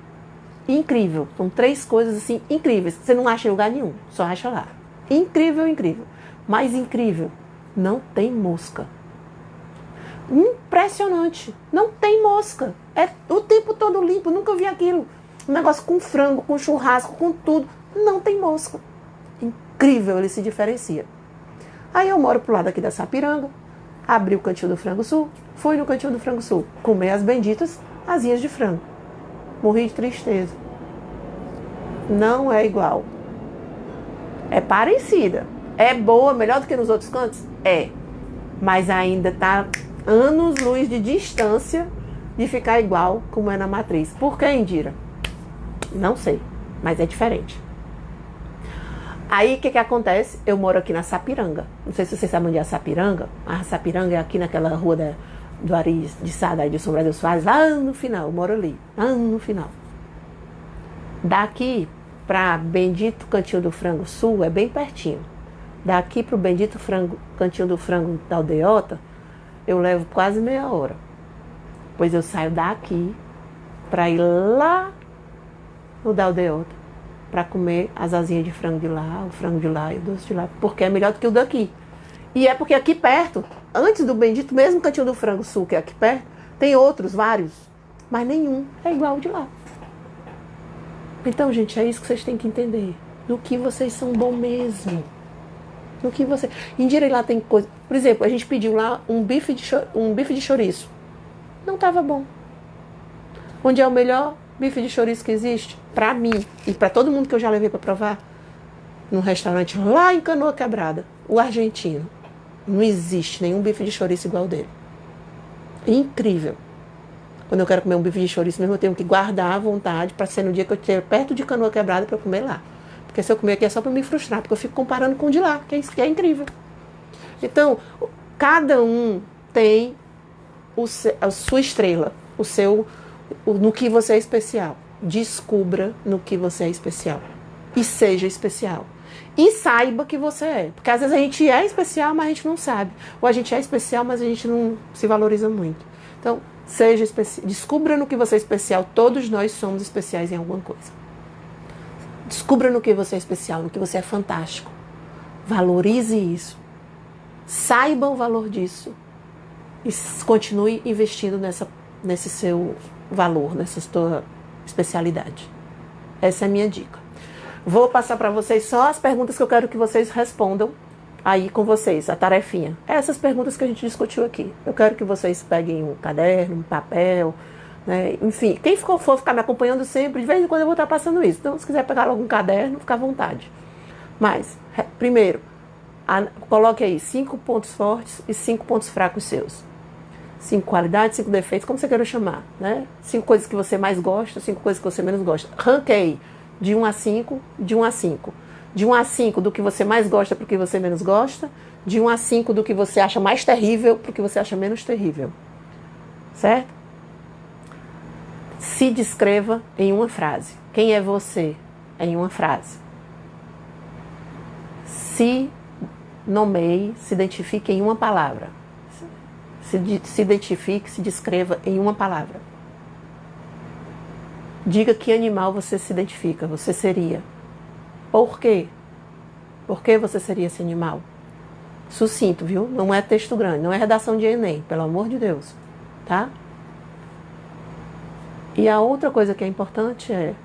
[SPEAKER 1] Incrível. São 3 coisas assim incríveis. Você não acha em lugar nenhum, só acha lá. Incrível, incrível. Mais incrível, não tem mosca. Impressionante. Não tem mosca. É o tempo todo limpo. Nunca vi aquilo. Um negócio com frango, com churrasco, com tudo. Não tem mosca. Incrível, ele se diferencia. Aí eu moro pro lado aqui da Sapiranga. Abri o Cantinho do Frango Sul. Fui no Cantinho do Frango Sul. Comer as benditas asinhas de frango. Morri de tristeza. Não é igual. É parecida. É boa, melhor do que nos outros cantos? É. Mas ainda tá anos-luz de distância de ficar igual como é na matriz. Por que, Indira? Não sei, mas é diferente. Aí, o que acontece? Eu moro aqui na Sapiranga. Não sei se vocês sabem onde é a Sapiranga. A Sapiranga é aqui naquela rua do Ari de Sada, de São Brás dos Soares, lá no final. Eu moro ali, lá no final. Daqui para bendito Cantinho do Frango Sul é bem pertinho. Daqui para o bendito Cantinho do Frango da Aldeota, eu levo quase meia hora. Pois eu saio daqui para ir lá no da Aldeota. para comer as asinhas de frango de lá, o frango de lá e o doce de lá, porque é melhor do que o daqui. E é porque aqui perto, antes do bendito, mesmo cantinho do frango sul, que é aqui perto, tem outros, vários, mas nenhum é igual o de lá. Então, gente, é isso que vocês têm que entender. No que vocês são bons mesmo. No que você... Em Direi lá tem coisa... Por exemplo, a gente pediu lá um bife de chouriço. Não estava bom. Onde é o melhor bife de chouriço que existe? Pra mim e pra todo mundo que eu já levei pra provar, num restaurante lá em Canoa Quebrada, o argentino. Não existe nenhum bife de chouriço igual dele. Incrível. Quando eu quero comer um bife de chouriço mesmo, eu tenho que guardar à vontade para ser no dia que eu estiver perto de Canoa Quebrada para eu comer lá. Porque se eu comer aqui é só para me frustrar, porque eu fico comparando com o de lá, que é incrível. Então, cada um tem a sua estrela, no que você é especial. Descubra no que você é especial. E seja especial. E saiba que você é. Porque às vezes a gente é especial, mas a gente não sabe. Ou a gente é especial, mas a gente não se valoriza muito. Então, seja especial. Descubra no que você é especial. Todos nós somos especiais em alguma coisa. Descubra no que você é especial, no que você é fantástico. Valorize isso. Saiba o valor disso. E continue investindo nesse seu valor, nessa sua especialidade. Essa é a minha dica. Vou passar para vocês só as perguntas que eu quero que vocês respondam aí com vocês, a tarefinha. Essas perguntas que a gente discutiu aqui. Eu quero que vocês peguem um caderno, um papel, né? Enfim, quem for ficar me acompanhando sempre, de vez em quando eu vou estar passando isso. Então, se quiser pegar algum caderno, fica à vontade. Mas, primeiro, coloque aí 5 pontos fortes e 5 pontos fracos seus. 5 qualidades, 5 defeitos, como você queira chamar, né? 5 coisas que você mais gosta, 5 coisas que você menos gosta. Ranqueie de 1 a 5, de 1 a 5. De 1 a 5 do que você mais gosta para o que você menos gosta. De 1 a 5 do que você acha mais terrível para o que você acha menos terrível. Certo? Se descreva em uma frase. Quem é você em uma frase? Se nomeie, se identifique em uma palavra. Se identifique, se descreva em uma palavra. Diga que animal você se identifica, você seria. Por quê? Por que você seria esse animal? Sucinto, viu? Não é texto grande, não é redação de Enem, pelo amor de Deus. Tá? E a outra coisa que é importante é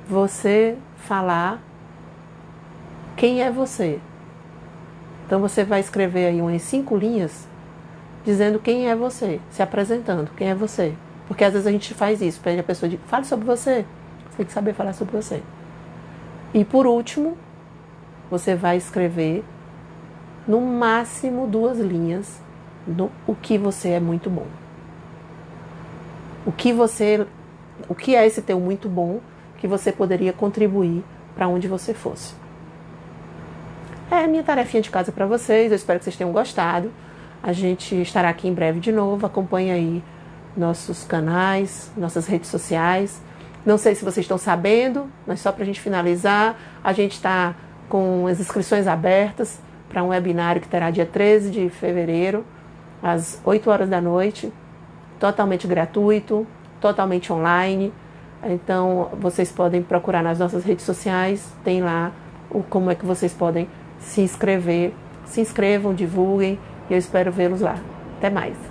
[SPEAKER 1] você falar quem é você. Então você vai escrever aí umas 5 linhas dizendo quem é você, se apresentando, quem é você. Porque às vezes a gente faz isso, pede a pessoa de fale sobre você. Você tem que saber falar sobre você. E por último, você vai escrever no máximo 2 linhas o que você é muito bom. O que é esse teu muito bom que você poderia contribuir para onde você fosse. É a minha tarefinha de casa para vocês, eu espero que vocês tenham gostado. A gente estará aqui em breve de novo, acompanhe aí nossos canais, nossas redes sociais. Não sei se vocês estão sabendo, mas só para a gente finalizar, a gente está com as inscrições abertas para um webinário que terá dia 13 de fevereiro, às 8 horas da noite, totalmente gratuito, totalmente online. Então, vocês podem procurar nas nossas redes sociais, tem lá como é que vocês podem se inscrever. Se inscrevam, divulguem, e eu espero vê-los lá. Até mais!